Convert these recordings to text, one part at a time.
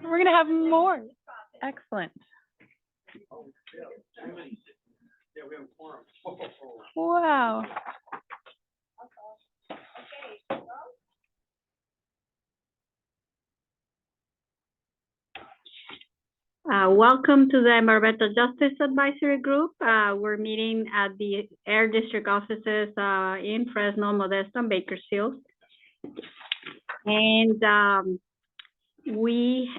We're going to have more. Excellent. Wow. Welcome to the Environmental Justice Advisory Group. We're meeting at the Air District offices in Fresno, Modesto, and Bakersfield. And we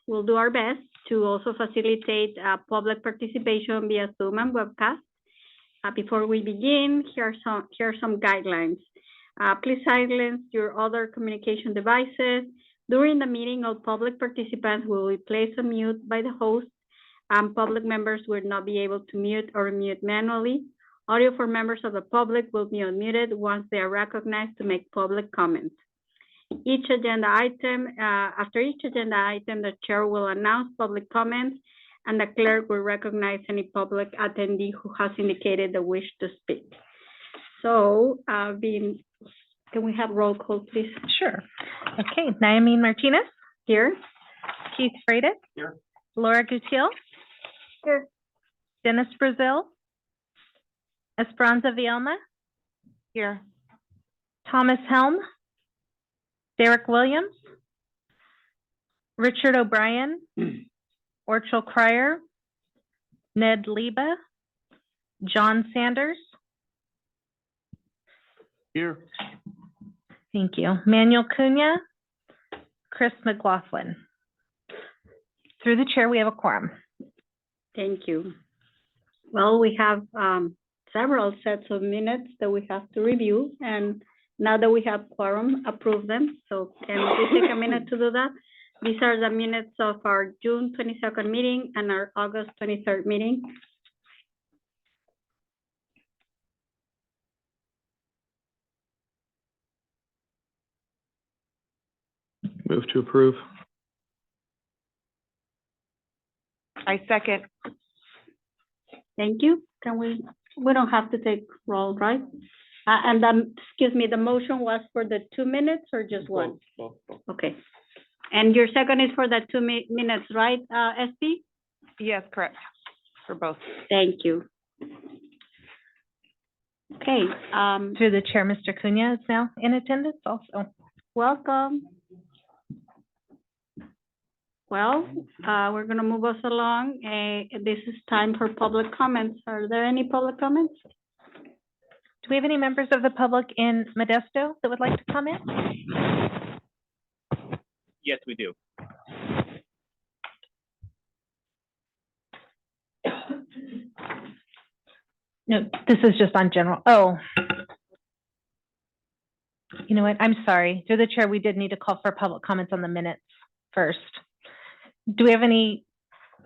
will do our best to also facilitate public participation via Zoom and webcast. Before we begin, here are some guidelines. Please silence your other communication devices. During the meeting, all public participants will be placed on mute by the host, and public members will not be able to mute or mute manually. Audio for members of the public will be unmuted once they are recognized to make public comments. After each agenda item, the chair will announce public comments, and the clerk will recognize any public attendee who has indicated the wish to speak. So, can we have roll call, please? Sure. Okay, Naomi Martinez. Here. Keith Freitas. Here. Laura Gutiel. Here. Dennis Brazil. Esperanza Vielma. Here. Thomas Helm. Derek Williams. Richard O'Brien. Orchel Cryer. Ned Leba. John Sanders. Here. Thank you. Manuel Cunha. Chris McLaughlin. Through the chair, we have a quorum. Thank you. Well, we have several sets of minutes that we have to review, and now that we have quorum, approve them. So can we take a minute to do that? These are the minutes of our June 22nd meeting and our August 23rd meeting. Move to approve. I second. Thank you. We don't have to take roll, right? And then, excuse me, the motion was for the 2 minutes or just one? Both. Okay. And your second is for the 2 minutes, right, SP? Yes, correct. For both. Thank you. Okay. Through the chair, Mr. Cunha is now in attendance also. Welcome. Well, we're going to move us along. This is time for public comments. Are there any public comments? Do we have any members of the public in Modesto that would like to comment? Yes, we do. No, this is just on general. Oh. You know what? I'm sorry. Through the chair, we did need to call for public comments on the minutes first. Do we have any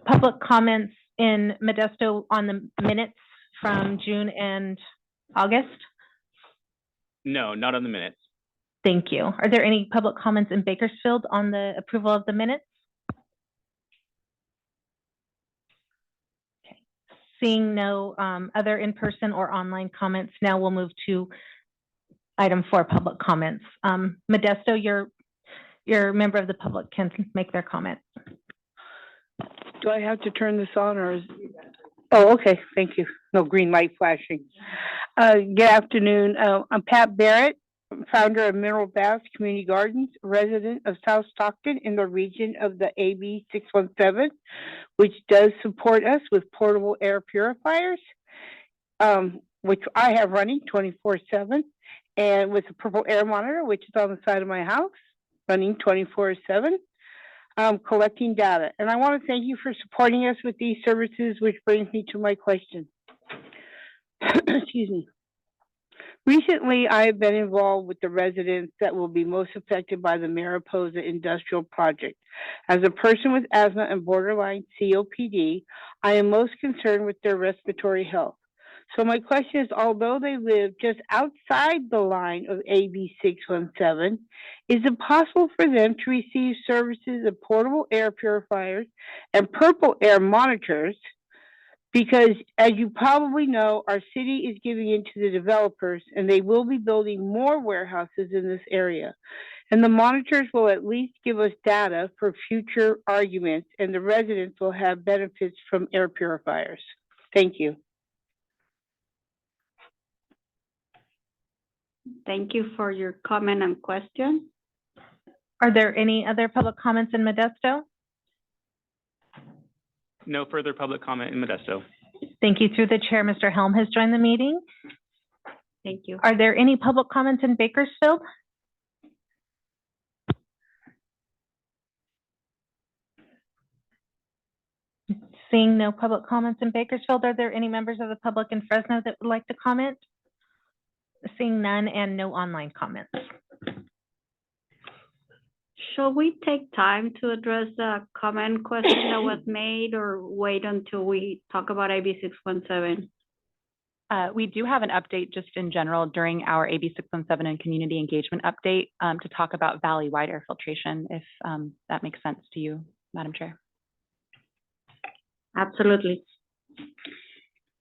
public comments in Modesto on the minutes from June and August? No, not on the minutes. Thank you. Are there any public comments in Bakersfield on the approval of the minutes? Okay. Seeing no other in-person or online comments, now we'll move to item 4, public comments. Modesto, your member of the public can make their comment. Do I have to turn this on or is? Oh, okay, thank you. No green light flashing. Good afternoon. I'm Pat Barrett, founder of Mineral Baths Community Gardens, resident of South Stockton in the region of the AB 617, which does support us with portable air purifiers, which I have running 24/7, and with a purple air monitor, which is on the side of my house, running 24/7. Collecting data. And I want to thank you for supporting us with these services, which brings me to my question. Excuse me. Recently, I have been involved with the residents that will be most affected by the Mariposa Industrial Project. As a person with asthma and borderline COPD, I am most concerned with their respiratory health. So my question is, although they live just outside the line of AB 617, is it possible for them to receive services of portable air purifiers and purple air monitors? Because as you probably know, our city is giving in to the developers and they will be building more warehouses in this area. And the monitors will at least give us data for future arguments, and the residents will have benefits from air purifiers. Thank you. Thank you for your comment and question. Are there any other public comments in Modesto? No further public comment in Modesto. Thank you. Through the chair, Mr. Helm has joined the meeting. Thank you. Are there any public comments in Bakersfield? Seeing no public comments in Bakersfield, are there any members of the public in Fresno that would like to comment? Seeing none and no online comments. Shall we take time to address the comment question that was made, or wait until we talk about AB 617? We do have an update just in general during our AB 617 and community engagement update to talk about valley-wide air filtration, if that makes sense to you, Madam Chair. Absolutely.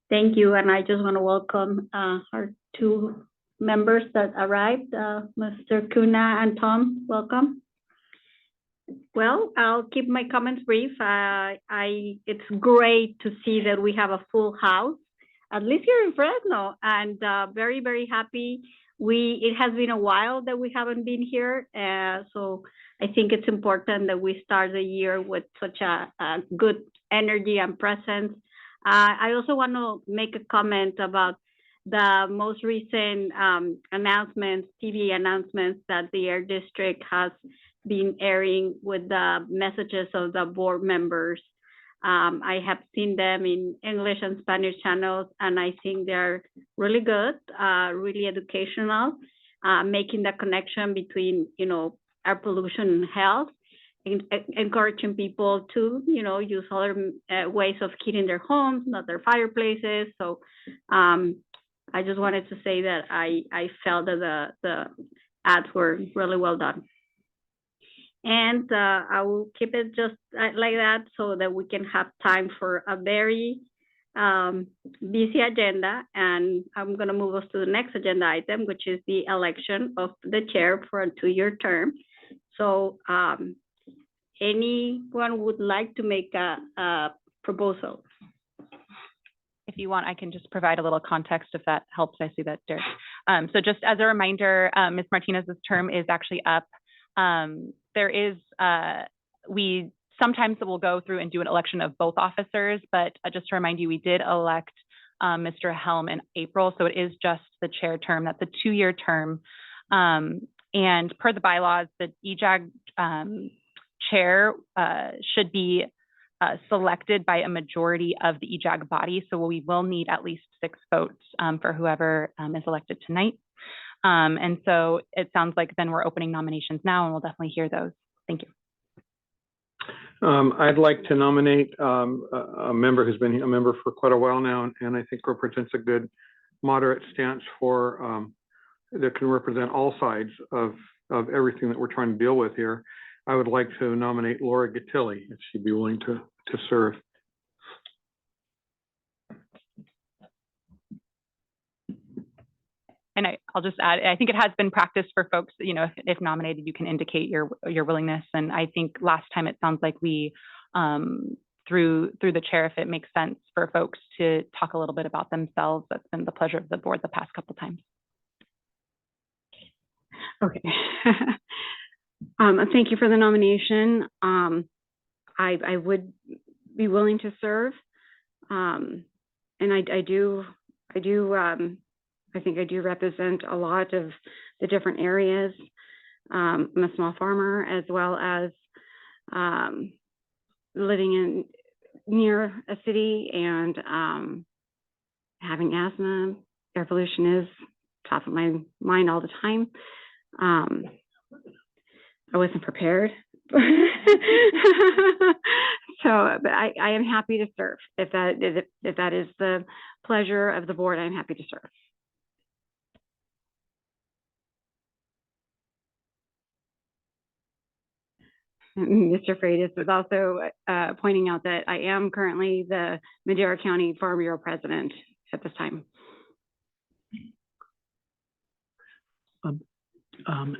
Thank you, and I just want to welcome our two members that arrived, Mr. Kuna and Tom. Welcome. Well, I'll keep my comments brief. It's great to see that we have a full house, at least here in Fresno, and very, very happy. It has been a while that we haven't been here, so I think it's important that we start the year with such a good energy and presence. I also want to make a comment about the most recent announcements, TV announcements that the Air District has been airing with the messages of the board members. I have seen them in English and Spanish channels, and I think they're really good, really educational, making the connection between, air pollution and health, encouraging people to, use other ways of heating their homes, not their fireplaces. So I just wanted to say that I felt that the ads were really well done. And I will keep it just like that so that we can have time for a very busy agenda. And I'm going to move us to the next agenda item, which is the election of the chair for a 2-year term. So anyone would like to make a proposal? If you want, I can just provide a little context if that helps. I see that, Derek. So just as a reminder, Ms. Martinez's term is actually up. There is, we sometimes will go through and do an election of both officers, but just to remind you, we did elect Mr. Helm in April, so it is just the chair term. That's a 2-year term. And per the bylaws, the EJAG chair should be selected by a majority of the EJAG body, so we will need at least 6 votes for whoever is elected tonight. And so it sounds like then we're opening nominations now, and we'll definitely hear those. Thank you. I'd like to nominate a member who's been a member for quite a while now, and I think represents a good moderate stance for that can represent all sides of everything that we're trying to deal with here. I would like to nominate Laura Gittilli, if she'd be willing to serve. And I'll just add, I think it has been practice for folks, if nominated, you can indicate your willingness. And I think last time it sounds like we, through the chair, if it makes sense for folks to talk a little bit about themselves, that's been the pleasure of the board the past couple of times. Okay. Thank you for the nomination. I would be willing to serve. And I think I do represent a lot of the different areas. I'm a small farmer, as well as living near a city, and having asthma. Air pollution is top of my mind all the time. I wasn't prepared. But I am happy to serve. If that is the pleasure of the board, I'm happy to serve. Mr. Freitas was also pointing out that I am currently the Madera County Farm Bureau president at this time.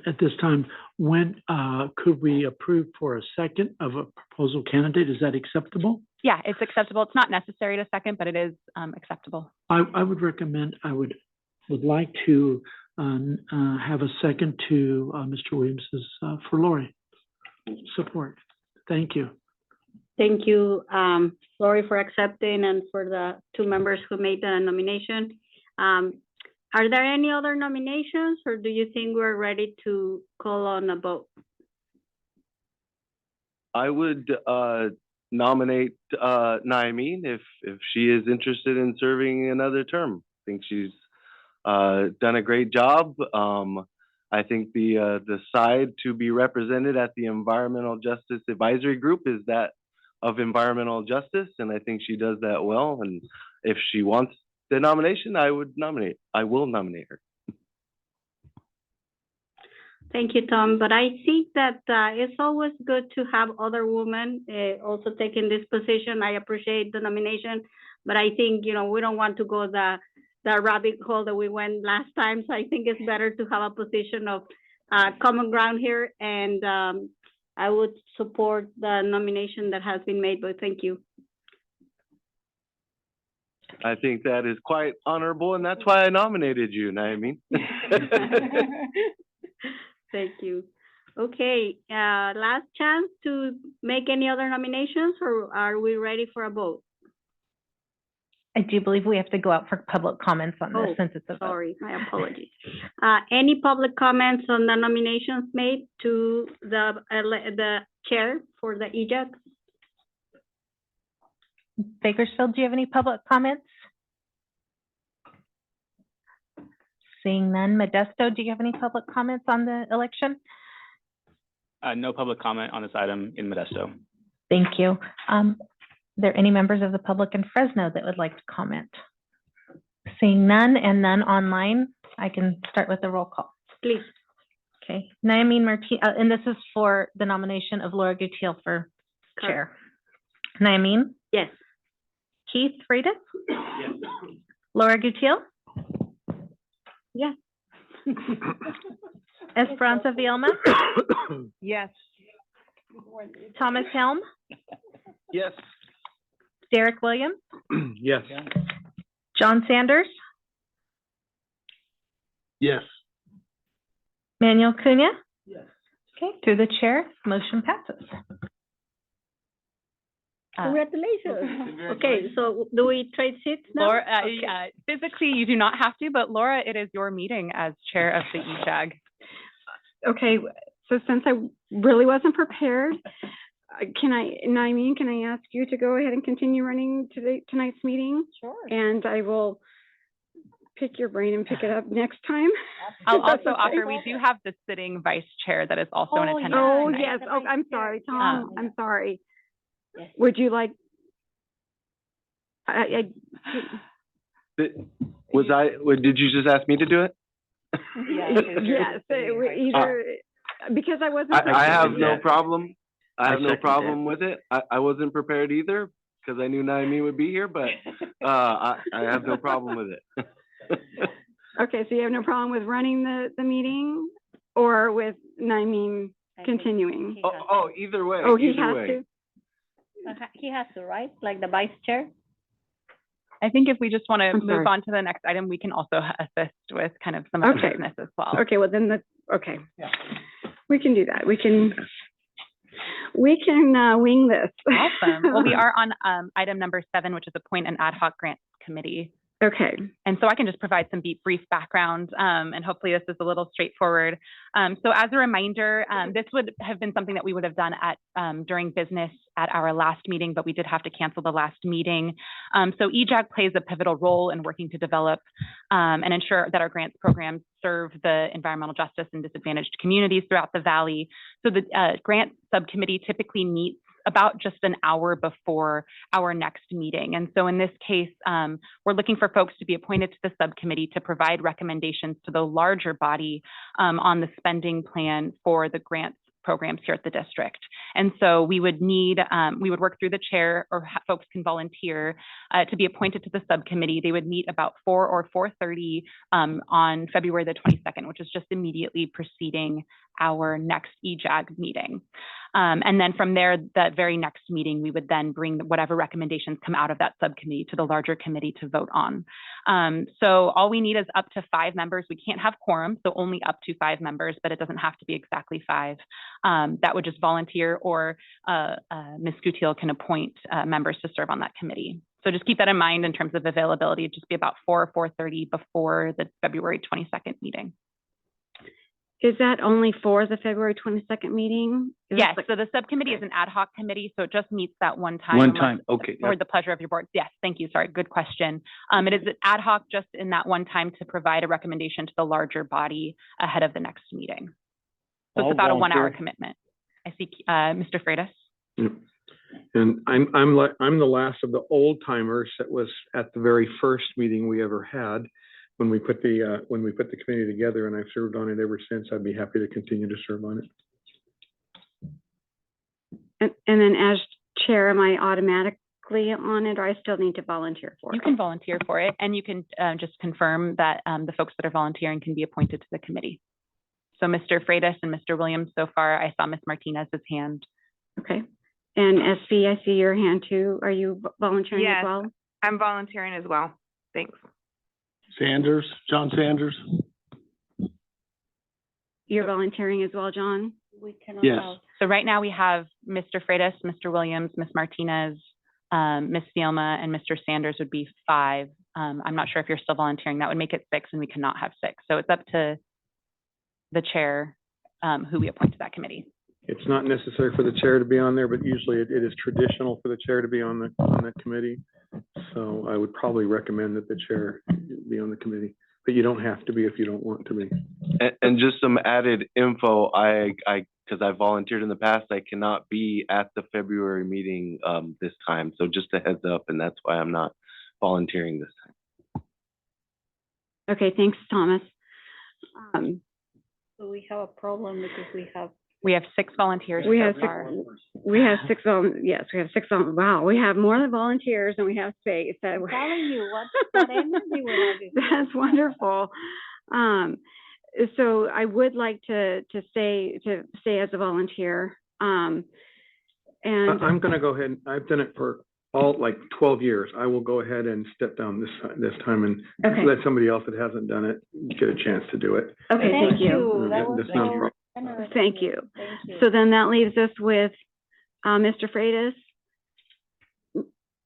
at this time, when could we approve for a second of a proposal candidate? Is that acceptable? Yeah, it's acceptable. It's not necessary to second, but it is acceptable. I would recommend, would like to have a second to Mr. Williams's for Lori. Support. Thank you. Thank you, Lori, for accepting and for the two members who made the nomination. Are there any other nominations, or do you think we're ready to call on a vote? I would nominate Naimeen if she is interested in serving another term. I think she's done a great job. I think the side to be represented at the Environmental Justice Advisory Group is that of environmental justice, and I think she does that well. And if she wants the nomination, I will nominate her. Thank you, Tom. But I think that it's always good to have other women also taking this position. I appreciate the nomination, but I think, we don't want to go the rabbit hole that we went last time. So I think it's better to have a position of common ground here. And I would support the nomination that has been made, but thank you. I think that is quite honorable, and that's why I nominated you, Naimeen. Thank you. Okay, last chance to make any other nominations, or are we ready for a vote? I do believe we have to go out for public comments on this since it's a vote. Sorry, my apologies. Any public comments on the nominations made to the chair for the EJAG? Bakersfield, do you have any public comments? Seeing none. Modesto, do you have any public comments on the election? No public comment on this item in Modesto. Thank you. Are there any members of the public in Fresno that would like to comment? Seeing none and none online, I can start with the roll call. Please. Okay, Naimeen Martinez, and this is for the nomination of Laura Gutiel for chair. Naimeen? Yes. Keith Freitas? Yes. Laura Gutiel? Yes. Esperanza Vielma? Yes. Thomas Helm? Yes. Derek Williams? Yes. John Sanders? Yes. Manuel Cunha? Yes. Okay, through the chair, motion passes. Congratulations. Okay, so do we trade seats now? Laura, Okay. physically you do not have to, but Laura, it is your meeting as chair of the EJAG. Okay, so since I really wasn't prepared, Naimeen, can I ask you to go ahead and continue running tonight's meeting? Sure. And I will pick your brain and pick it up next time. I'll That's also okay. offer, we do have the sitting vice chair that is also in attendance Oh, tonight. yes. Oh, I'm sorry, Tom. Yeah. I'm sorry. Yes. Would you like? Did you just ask me to do it? Yes, either, because I wasn't. I have no that. problem. I have no second problem with it. I wasn't prepared either because I knew Naimeen would be here, but I have no problem with it. Okay, so you have no problem with running the meeting or with Naimeen continuing? Either way. Oh, he either has way. to? He has to, right? Like the vice chair? I think if we just want to I'm move sorry. on to the next item, we can also assist with kind of some of the Okay. business as well. Okay, well then okay. We can do that. We can wing this. Awesome. Well, we are on item number 7, which is appoint an ad hoc grant committee. Okay. And so I can just provide some brief background, and hopefully this is a little straightforward. So as a reminder, this would have been something that we would have done during business at our last meeting, but we did have to cancel the last meeting. So EJAG plays a pivotal role in working to develop and ensure that our grants programs serve the environmental justice and disadvantaged communities throughout the Valley. So the grant subcommittee typically meets about just an hour before our next meeting. And so in this case, we're looking for folks to be appointed to the subcommittee to provide recommendations to the larger body on the spending plan for the grants programs here at the district. And so we would need, we would work through the chair, or folks can volunteer to be appointed to the subcommittee. They would meet about 4 or 4:30 on February the 22nd, which is just immediately preceding our next EJAG meeting. And then from there, that very next meeting, we would then bring whatever recommendations come out of that subcommittee to the larger committee to vote on. So all we need is up to 5 members. We can't have quorum, so only up to 5 members, but it doesn't have to be exactly 5. That would just volunteer, or Ms. Gutierrez can appoint members to serve on that committee. So just keep that in mind in terms of availability. It'd just be about 4 or 4:30 before the February 22nd meeting. Is that only for the February 22nd meeting? Yes, so the subcommittee is an ad hoc committee, so it just meets that one time. One time, okay. For the pleasure of your board. Yes, thank you. Sorry, good question. It is ad hoc just in that one time to provide a recommendation to the larger body ahead of the next meeting. So it's about a 1-hour commitment. I see Mr. Freitas. Yep. And I'm the last of the old timers that was at the very first meeting we ever had when we put the committee together, and I've served on it ever since. I'd be happy to continue to serve on it. And then as chair, am I automatically on it, or I still need to volunteer for it? You can volunteer for it, and you can just confirm that the folks that are volunteering can be appointed to the committee. So Mr. Freitas and Mr. Williams, so far, I saw Ms. Martinez's hand. Okay. And SV, I see your hand too. Are you volunteering as well? I'm volunteering as well. Thanks. Sanders, John Sanders? You're volunteering as well, John? Yes. So right now we have Mr. Freitas, Mr. Williams, Ms. Martinez, Ms. Fielma, and Mr. Sanders would be 5. I'm not sure if you're still volunteering. That would make it 6, and we cannot have 6. So it's up to the chair who we appoint to that committee. It's not necessary for the chair to be on there, but usually it is traditional for the chair to be on that committee. So I would probably recommend that the chair be on the committee, but you don't have to be if you don't want to be. And just some added info, because I volunteered in the past, I cannot be at the February meeting this time. So just a heads up, and that's why I'm not volunteering this time. Okay, thanks, Thomas. So we have a problem because we have 6 volunteers. We have so 6. far. We have 6. Yes, we have 6. Wow, we have more than volunteers, and we have space. I'm telling you, what energy we have. That's wonderful. So I would like to stay as a volunteer. And I'm going to go ahead. I've done it for all like 12 years. I will go ahead and step down this time and let somebody else that hasn't done it get a chance to do it. Okay, thank you. That's not a problem. Thank you. So then that leaves us with Mr. Freitas,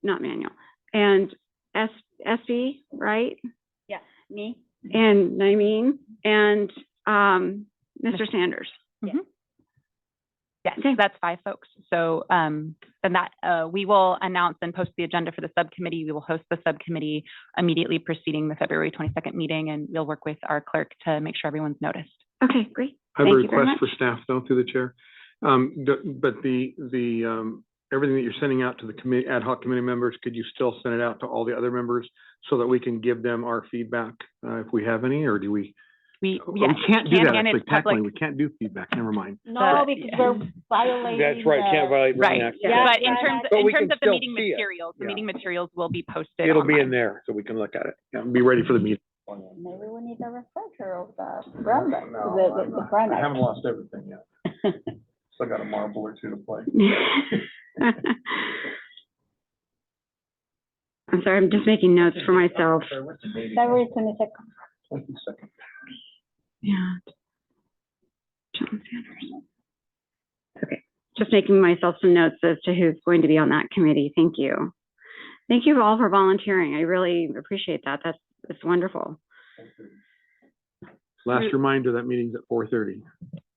not Manuel, and SV, right? Yeah, me. And Naimeen and Mr. Sanders. Mm-hmm. Yes, that's 5 folks. So then that we will announce and post the agenda for the subcommittee. We will host the subcommittee immediately preceding the February 22nd meeting, and we'll work with our clerk to make sure everyone's noticed. Okay, great. I have a request for staff though through the chair. But the everything that you're sending out to the committee, ad hoc committee members, could you still send it out to all the other members so that we can give them our feedback if we have any, or do we? We can't do that. And Actually, it's technically, public. we can't do feedback. Never mind. No, because we're violating. That's right. Can't violate. Right. Yeah, But in terms But in we terms can of the still meeting see it. materials, the Yeah. meeting materials will be posted. It'll be online. in there so we can look at it. Yeah, be ready for the meeting. Maybe we need a refresher of the Brenda, the Brenda. I haven't lost everything yet. Still got a marble or 2 to play. I'm sorry, I'm just making notes for myself. February 22nd. 22nd. Yeah. John Sanders. Okay, just making myself some notes as to who's going to be on that committee. Thank you. Thank you all for volunteering. I really appreciate that. That's wonderful. Last reminder, that meeting's at 4:30.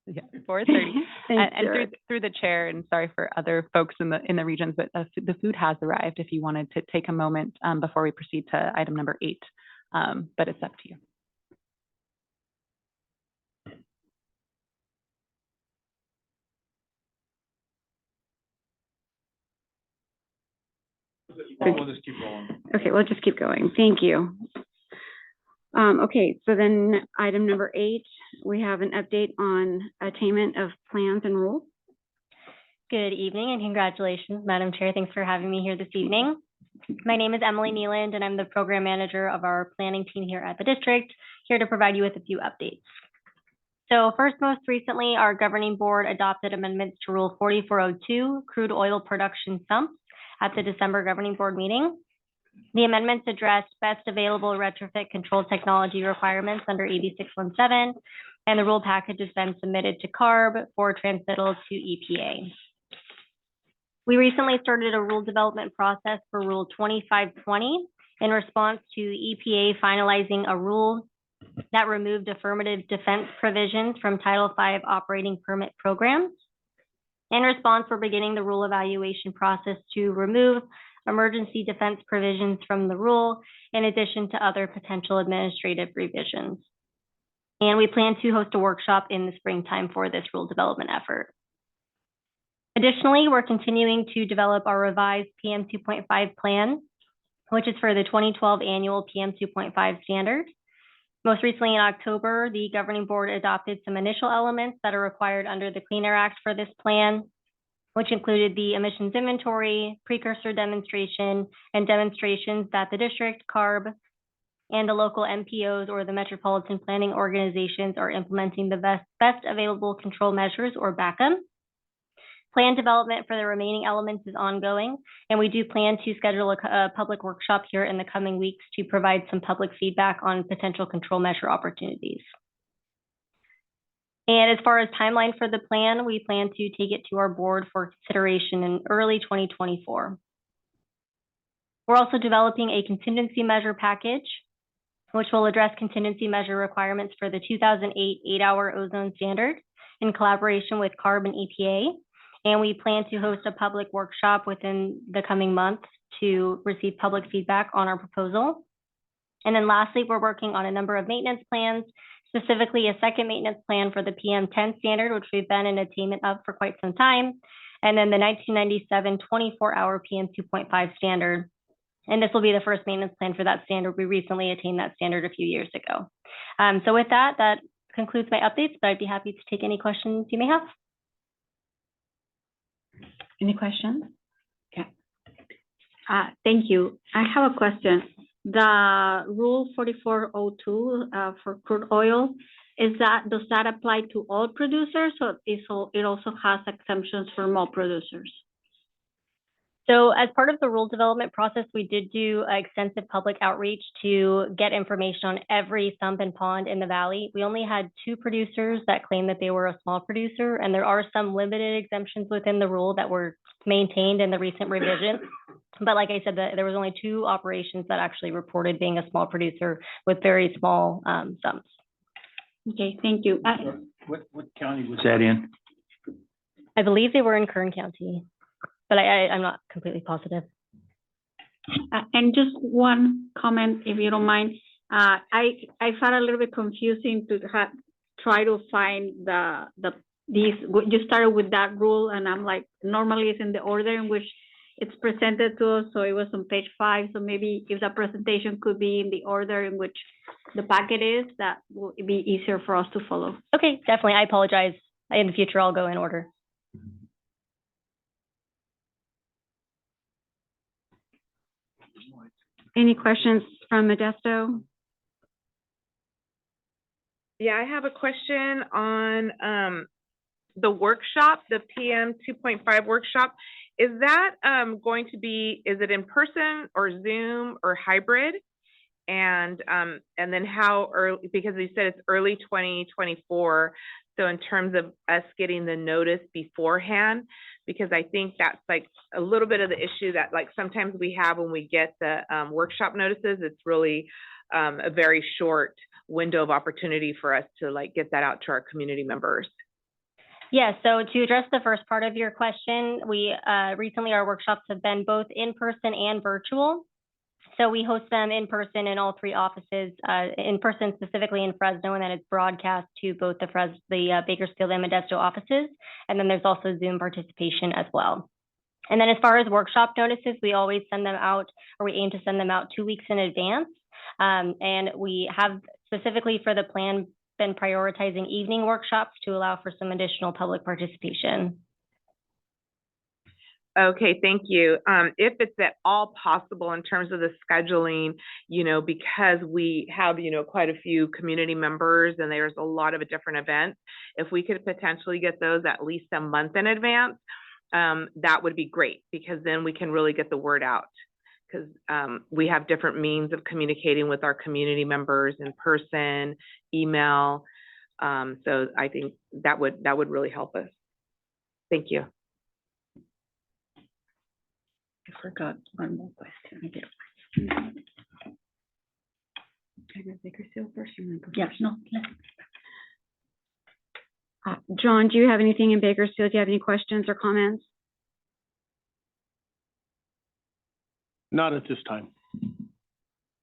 Yeah, 4:30. Thanks, And through the chair, and sorry for other folks in the regions, but the food has arrived if you wanted to take a moment before we proceed to item number 8, but it's up to you. We'll just keep rolling. Okay, we'll just keep going. Thank you. Okay, so then item number 8, we have an update on attainment of plans and rules. Good evening and congratulations, Madam Chair. Thanks for having me here this evening. My name is Emily Nealand and I'm the program manager of our planning team here at the district, here to provide you with a few updates. So first, most recently, our governing board adopted amendments to Rule 4402, crude oil production sumps, at the December governing board meeting. The amendments addressed best available retrofit control technology requirements under AB 617, and the rule package has been submitted to CARB for transmittal to EPA. We recently started a rule development process for Rule 2520 in response to EPA finalizing a rule that removed affirmative defense provisions from Title V operating permit programs. In response, we're beginning the rule evaluation process to remove emergency defense provisions from the rule, in addition to other potential administrative revisions. And we plan to host a workshop in the springtime for this rule development effort. Additionally, we're continuing to develop our revised PM 2.5 plan, which is for the 2012 annual PM 2.5 standard. Most recently in October, the governing board adopted some initial elements that are required under the Clean Air Act for this plan, which included the emissions inventory, precursor demonstration, and demonstrations that the district, CARB, and the local MPOs or the metropolitan planning organizations are implementing the best available control measures or BACM. Plan development for the remaining elements is ongoing, and we do plan to schedule a public workshop here in the coming weeks to provide some public feedback on potential control measure opportunities. And as far as timeline for the plan, we plan to take it to our board for consideration in early 2024. We're also developing a contingency measure package, which will address contingency measure requirements for the 2008 8-hour ozone standard in collaboration with CARB and EPA. And we plan to host a public workshop within the coming months to receive public feedback on our proposal. And then lastly, we're working on a number of maintenance plans, specifically a second maintenance plan for the PM 10 standard, which we've been in attainment of for quite some time. And then the 1997 24-hour PM 2.5 standard. And this will be the first maintenance plan for that standard. We recently attained that standard a few years ago. So with that, that concludes my updates, but I'd be happy to take any questions you may have. Any questions? Okay. Thank you. I have a question. The Rule 4402 for crude oil, does that apply to all producers, or it also has exemptions for more producers? So as part of the rule development process, we did do extensive public outreach to get information on every sump and pond in the valley. We only had 2 producers that claimed that they were a small producer, and there are some limited exemptions within the rule that were maintained in the recent revision. But like I said, there was only 2 operations that actually reported being a small producer with very small sumps. Okay, thank you. What county was that in? I believe they were in Kern County, but I'm not completely positive. And just one comment, if you don't mind. I found it a little bit confusing to try to find these. You started with that rule, and I'm like, normally it's in the order in which it's presented to us. So it was on page 5. So maybe if the presentation could be in the order in which the packet is, that will be easier for us to follow. Okay, definitely. I apologize. In the future, I'll go in order. Any questions from Modesto? Yeah, I have a question on the workshop, the PM 2.5 workshop. Is that going to be, is it in person or Zoom or hybrid? And then how early, because you said it's early 2024. So in terms of us getting the notice beforehand, because I think that's like a little bit of the issue that like sometimes we have when we get the workshop notices, it's really a very short window of opportunity for us to like get that out to our community members. Yeah, so to address the first part of your question, we recently our workshops have been both in person and virtual. So we host them in person in all 3 offices, in person specifically in Fresno, and then it's broadcast to both the Bakersfield and Modesto offices. And then there's also Zoom participation as well. And then as far as workshop notices, we always send them out, or we aim to send them out 2 weeks in advance. And we have specifically for the plan been prioritizing evening workshops to allow for some additional public participation. Okay, thank you. If it's at all possible in terms of the scheduling, because we have, quite a few community members and there's a lot of different events, if we could potentially get those at least a month in advance, that would be great, because then we can really get the word out. Because we have different means of communicating with our community members in person, email. So I think that would really help us. Thank you. I forgot one more question. Bakersfield first? Yes, no. John, do you have anything in Bakersfield? Do you have any questions or comments? Not at this time.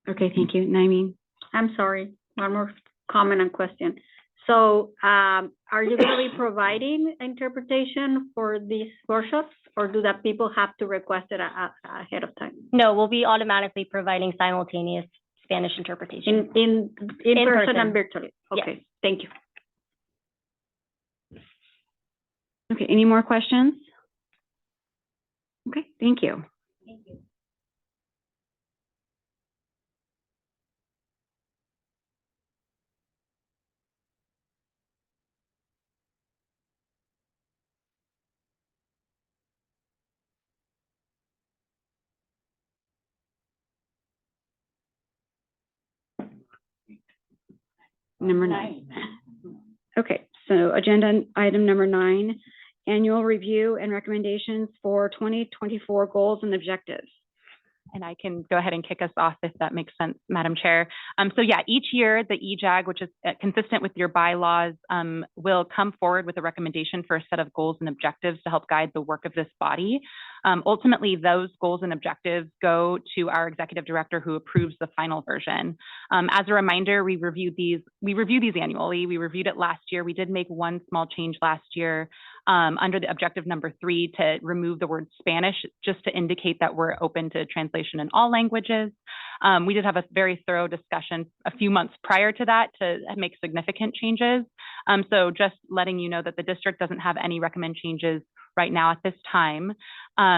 Okay, thank you. Naimeen? I'm sorry, one more comment and question. So, are you going to be providing interpretation for these workshops, or do that people have to request it ahead of time? No, we'll be automatically providing simultaneous Spanish interpretation. In person person. and virtually? Yes. Okay, thank you. Okay, any more questions? Okay, thank you. Thank you. Number 9. Okay, so agenda item number 9, annual review and recommendations for 2024 goals and objectives. And I can go ahead and kick us off if that makes sense, Madam Chair. So yeah, each year the EJAG, which is consistent with your bylaws, will come forward with a recommendation for a set of goals and objectives to help guide the work of this body. Ultimately, those goals and objectives go to our executive director who approves the final version. As a reminder, we review these annually. We reviewed it last year. We did make one small change last year under the objective number 3 to remove the word Spanish, just to indicate that we're open to translation in all languages. We did have a very thorough discussion a few months prior to that to make significant changes. So just letting you know that the district doesn't have any recommended changes right now at this time.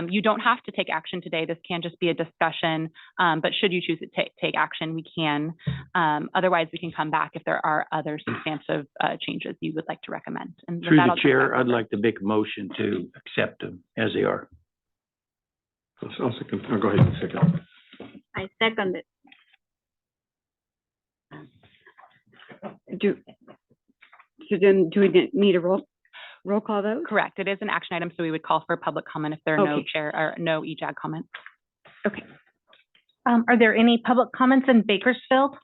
You don't have to take action today. This can just be a discussion, but should you choose to take action, we can. Otherwise, we can come back if there are other substantive changes you would like to recommend. And with Through that, the I'll turn it chair, back I'd over. like to make a motion to accept them as they are. I'll second, go ahead and second. I second it. Do we need a roll call vote? Correct. It is an action item, so we would call for public comment if there are no Okay. chair or no EJAG comments. Okay. Are there any public comments in Bakersfield?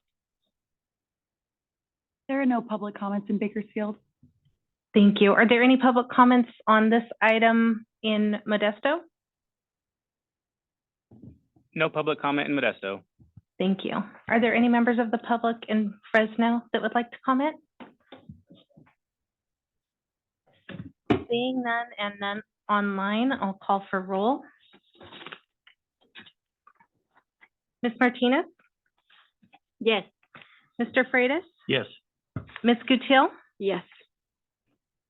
There are no public comments in Bakersfield. Thank you. Are there any public comments on this item in Modesto? No public comment in Modesto. Thank you. Are there any members of the public in Fresno that would like to comment? Seeing none and none online, I'll call for roll. Ms. Martinez? Yes. Mr. Freitas? Yes. Ms. Gutierrez? Yes.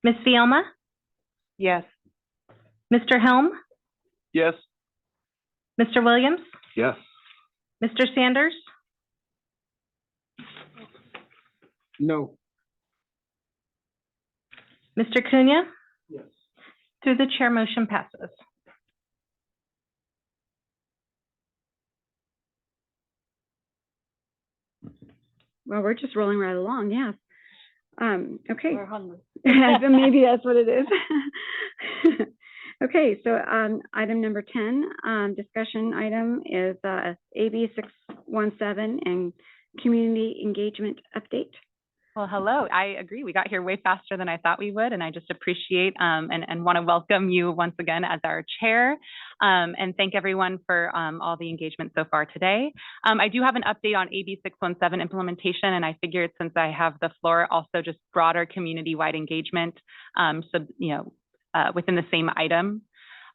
Ms. Fielma? Yes. Mr. Helm? Yes. Mr. Williams? Yes. Mr. Sanders? No. Mr. Cunha? Yes. Through the chair, motion passes. Well, we're just rolling right along, yes. Okay. We're hungry. Maybe that's what it is. Okay, so item number 10, discussion item is AB 617 and community engagement update. Well, hello. I agree. We got here way faster than I thought we would, and I just appreciate and want to welcome you once again as our chair, and thank everyone for all the engagement so far today. I do have an update on AB 617 implementation, and I figured since I have the floor, also just broader community-wide engagement, within the same item.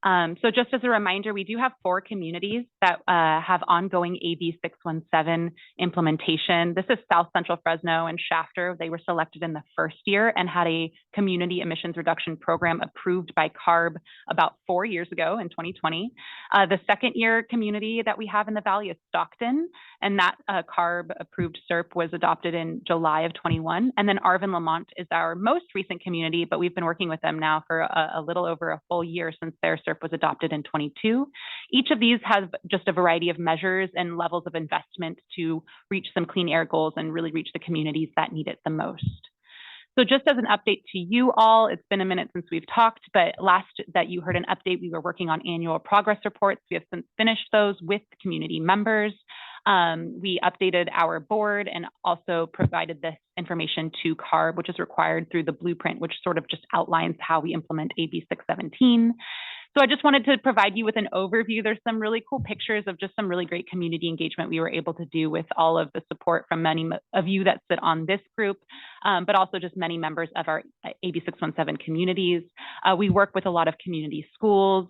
So just as a reminder, we do have 4 communities that have ongoing AB 617 implementation. This is South Central Fresno and Shafter. They were selected in the first year and had a community emissions reduction program approved by CARB about 4 years ago in 2020. The second year community that we have in the Valley is Stockton, and that CARB approved SERP was adopted in July of 21. And then Arvin Lamont is our most recent community, but we've been working with them now for a little over a full year since their SERP was adopted in 22. Each of these has just a variety of measures and levels of investment to reach some clean air goals and really reach the communities that need it the most. So just as an update to you all, it's been a minute since we've talked, but last that you heard an update, we were working on annual progress reports. We have since finished those with community members. We updated our board and also provided this information to CARB, which is required through the blueprint, which sort of just outlines how we implement AB 617. So I just wanted to provide you with an overview. There's some really cool pictures of just some really great community engagement we were able to do with all of the support from many of you that sit on this group, but also just many members of our AB 617 communities. We work with a lot of community schools.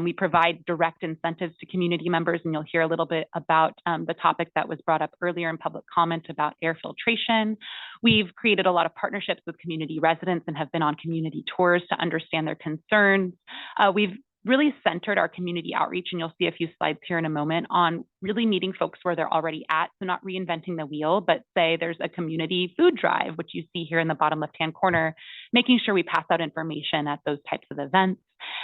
We provide direct incentives to community members, and you'll hear a little bit about the topic that was brought up earlier in public comment about air filtration. We've created a lot of partnerships with community residents and have been on community tours to understand their concerns. We've really centered our community outreach, and you'll see a few slides here in a moment, on really meeting folks where they're already at. So not reinventing the wheel, but say there's a community food drive, which you see here in the bottom left-hand corner, making sure we pass out information at those types of events.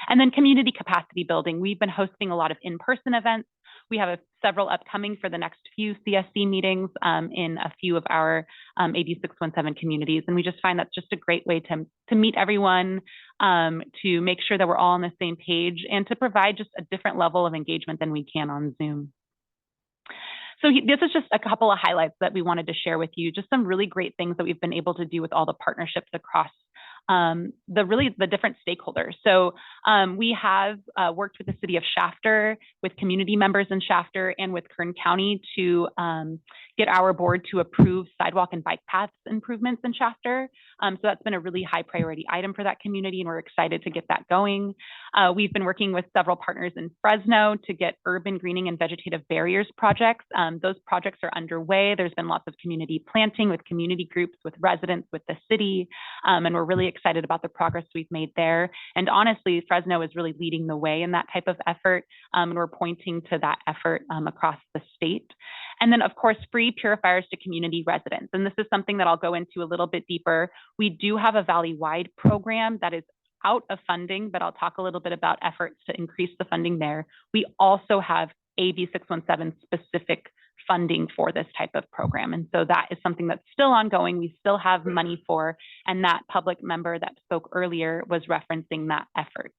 And then community capacity building. We've been hosting a lot of in-person events. We have several upcoming for the next few CSC meetings in a few of our AB 617 communities. And we just find that's just a great way to meet everyone, to make sure that we're all on the same page, and to provide just a different level of engagement than we can on Zoom. So this is just a couple of highlights that we wanted to share with you, just some really great things that we've been able to do with all the partnerships across the different stakeholders. So we have worked with the city of Shafter, with community members in Shafter, and with Kern County to get our board to approve sidewalk and bike paths improvements in Shafter. So that's been a really high priority item for that community, and we're excited to get that going. We've been working with several partners in Fresno to get urban greening and vegetative barriers projects. Those projects are underway. There's been lots of community planting with community groups, with residents, with the city, and we're really excited about the progress we've made there. And honestly, Fresno is really leading the way in that type of effort, and we're pointing to that effort across the state. And then, of course, free purifiers to community residents. And this is something that I'll go into a little bit deeper. We do have a valley-wide program that is out of funding, but I'll talk a little bit about efforts to increase the funding there. We also have AB 617 specific funding for this type of program. And so that is something that's still ongoing. We still have money for, and that public member that spoke earlier was referencing that effort.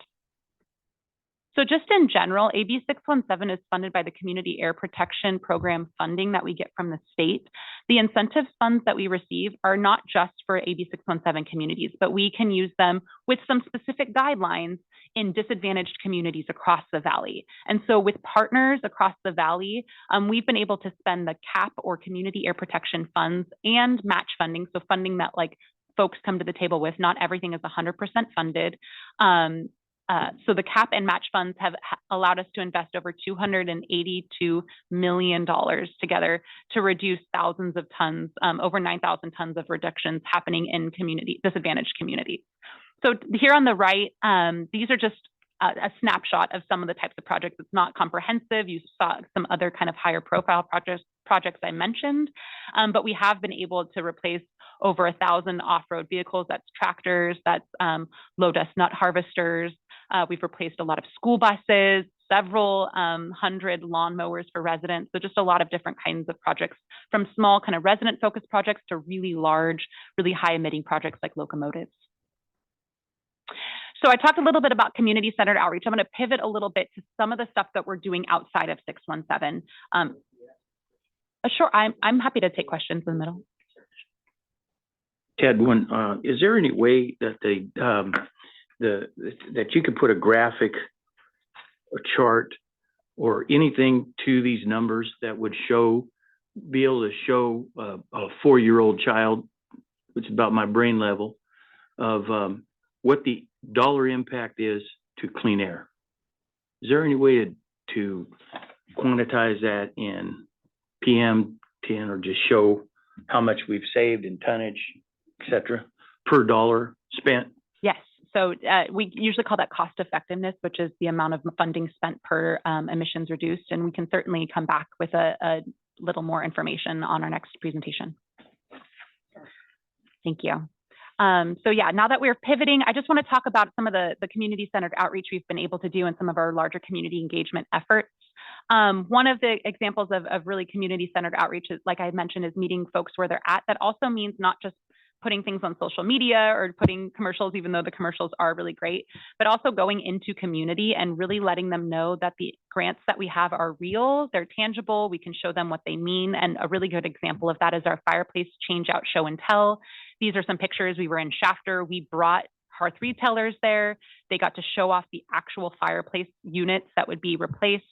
So just in general, AB 617 is funded by the Community Air Protection Program funding that we get from the state. The incentive funds that we receive are not just for AB 617 communities, but we can use them with some specific guidelines in disadvantaged communities across the valley. And so with partners across the valley, we've been able to spend the CAP, or Community Air Protection funds, and match funding, so funding that like folks come to the table with. Not everything is 100% funded. So the CAP and match funds have allowed us to invest over $282 million together to reduce thousands of tons, over 9,000 tons of reductions happening in disadvantaged communities. So here on the right, these are just a snapshot of some of the types of projects. It's not comprehensive. You saw some other kind of higher profile projects I mentioned, but we have been able to replace over 1,000 off-road vehicles. That's tractors, that's low dust nut harvesters. We've replaced a lot of school buses, several hundred lawnmowers for residents. So just a lot of different kinds of projects, from small kind of resident-focused projects to really large, really high-emitting projects like locomotives. So I talked a little bit about community-centered outreach. I'm going to pivot a little bit to some of the stuff that we're doing outside of 617. Sure, I'm happy to take questions in the middle. Ted, is there any way that that you could put a graphic, a chart, or anything to these numbers that would be able to show a 4-year-old child, which is about my brain level, of what the dollar impact is to clean air? Is there any way to quantize that in PM10 or just show how much we've saved in tonnage, et cetera, per dollar spent? Yes. So we usually call that cost effectiveness, which is the amount of funding spent per emissions reduced. And we can certainly come back with a little more information on our next presentation. Thank you. So yeah, now that we're pivoting, I just want to talk about some of the community-centered outreach we've been able to do in some of our larger community engagement efforts. One of the examples of really community-centered outreach is, like I mentioned, is meeting folks where they're at. That also means not just putting things on social media or putting commercials, even though the commercials are really great, but also going into community and really letting them know that the grants that we have are real, they're tangible, we can show them what they mean. And a really good example of that is our fireplace change out show and tell. These are some pictures. We were in Shafter. We brought hearth retailers there. They got to show off the actual fireplace units that would be replaced.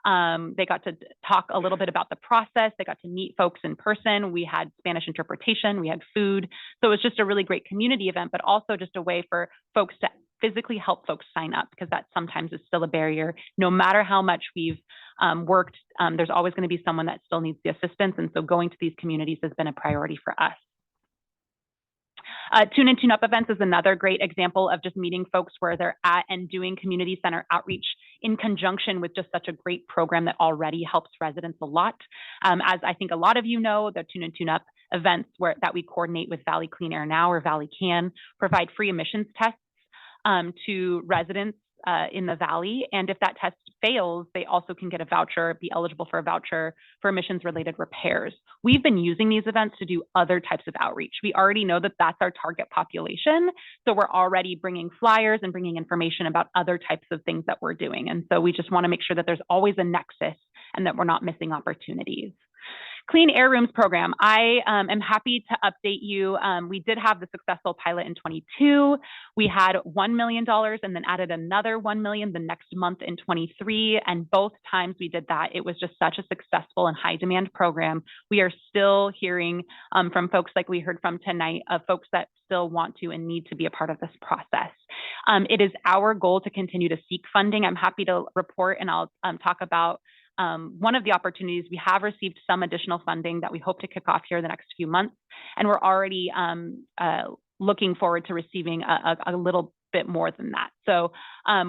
They got to talk a little bit about the process. They got to meet folks in person. We had Spanish interpretation. We had food. So it was just a really great community event, but also just a way for folks to physically help folks sign up, because that sometimes is still a barrier. No matter how much we've worked, there's always going to be someone that still needs the assistance. And so going to these communities has been a priority for us. Tune in, Tune Up events is another great example of just meeting folks where they're at and doing community center outreach in conjunction with just such a great program that already helps residents a lot. As I think a lot of you know, the Tune in, Tune Up events that we coordinate with Valley Clean Air Now, or Valley Can, provide free emissions tests to residents in the Valley. And if that test fails, they also can get a voucher, be eligible for a voucher for emissions related repairs. We've been using these events to do other types of outreach. We already know that that's our target population. So we're already bringing flyers and bringing information about other types of things that we're doing. And so we just want to make sure that there's always a nexus and that we're not missing opportunities. Clean Air Rooms program. I am happy to update you. We did have the successful pilot in 22. We had $1 million and then added another $1 million the next month in 23. And both times we did that, it was just such a successful and high demand program. We are still hearing from folks like we heard from tonight, of folks that still want to and need to be a part of this process. It is our goal to continue to seek funding. I'm happy to report, and I'll talk about one of the opportunities. We have received some additional funding that we hope to kick off here in the next few months. And we're already looking forward to receiving a little bit more than that. So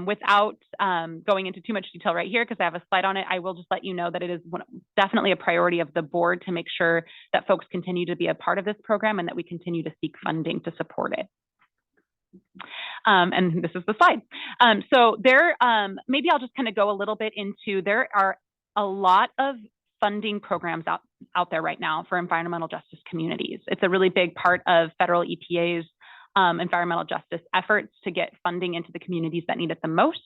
without going into too much detail right here, because I have a slide on it, I will just let you know that it is definitely a priority of the board to make sure that folks continue to be a part of this program and that we continue to seek funding to support it. And this is the slide. So there, maybe I'll just kind of go a little bit into, there are a lot of funding programs out there right now for environmental justice communities. It's a really big part of federal EPA's environmental justice efforts to get funding into the communities that need it the most.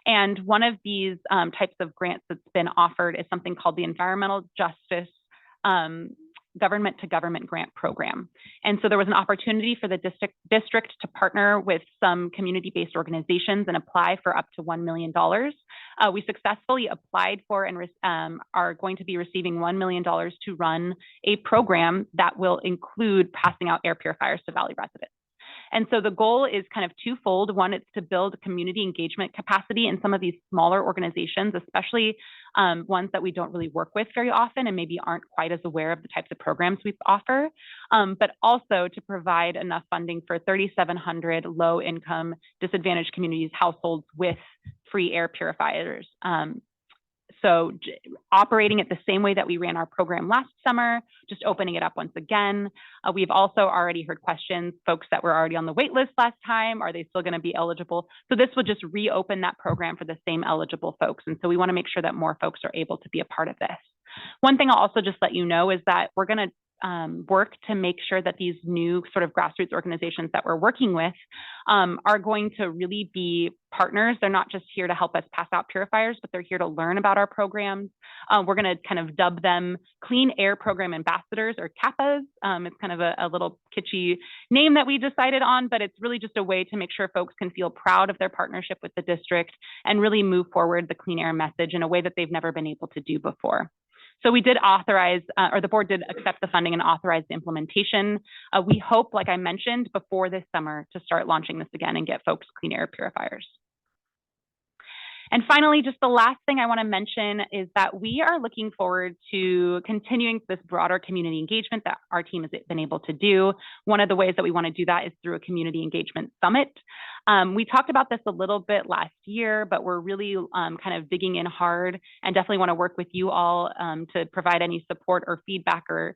And one of these types of grants that's been offered is something called the Environmental Justice Government to Government Grant Program. And so there was an opportunity for the district to partner with some community-based organizations and apply for up to $1 million. We successfully applied for and are going to be receiving $1 million to run a program that will include passing out air purifiers to Valley residents. And so the goal is kind of twofold. One, it's to build community engagement capacity in some of these smaller organizations, especially ones that we don't really work with very often and maybe aren't quite as aware of the types of programs we offer, but also to provide enough funding for 3,700 low-income disadvantaged communities, households with free air purifiers. So operating it the same way that we ran our program last summer, just opening it up once again. We've also already heard questions, folks that were already on the wait list last time, are they still going to be eligible? So this will just reopen that program for the same eligible folks. And so we want to make sure that more folks are able to be a part of this. One thing I'll also just let you know is that we're going to work to make sure that these new sort of grassroots organizations that we're working with are going to really be partners. They're not just here to help us pass out purifiers, but they're here to learn about our programs. We're going to kind of dub them Clean Air Program Ambassadors, or CAPAs. It's kind of a little kitschy name that we decided on, but it's really just a way to make sure folks can feel proud of their partnership with the district and really move forward the clean air message in a way that they've never been able to do before. So we did authorize, or the board did accept the funding and authorize the implementation. We hope, like I mentioned, before this summer to start launching this again and get folks clean air purifiers. And finally, just the last thing I want to mention is that we are looking forward to continuing this broader community engagement that our team has been able to do. One of the ways that we want to do that is through a community engagement summit. We talked about this a little bit last year, but we're really kind of digging in hard and definitely want to work with you all to provide any support or feedback or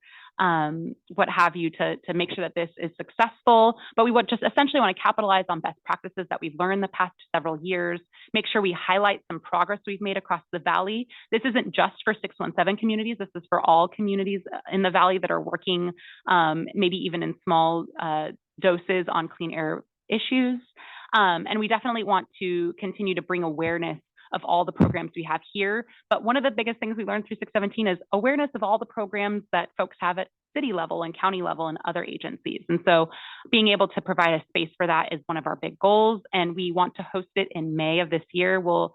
what have you to make sure that this is successful. But we would just essentially want to capitalize on best practices that we've learned the past several years, make sure we highlight some progress we've made across the Valley. This isn't just for 617 communities, this is for all communities in the Valley that are working maybe even in small doses on clean air issues. And we definitely want to continue to bring awareness of all the programs we have here. But one of the biggest things we learned through 617 is awareness of all the programs that folks have at city level and county level and other agencies. And so being able to provide a space for that is one of our big goals. And we want to host it in May of this year. We'll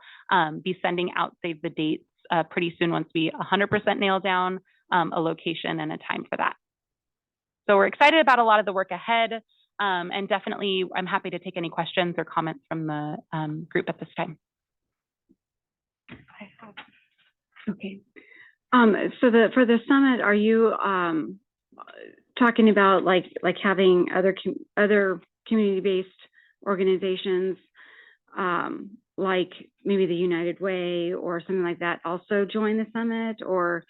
be sending out save the dates pretty soon once we 100% nail down a location and a time for that. So we're excited about a lot of the work ahead. And definitely, I'm happy to take any questions or comments from the group at this time. Okay. So for the summit, are you talking about like having other community-based organizations, like maybe the United Way or something like that, also join the summit, or?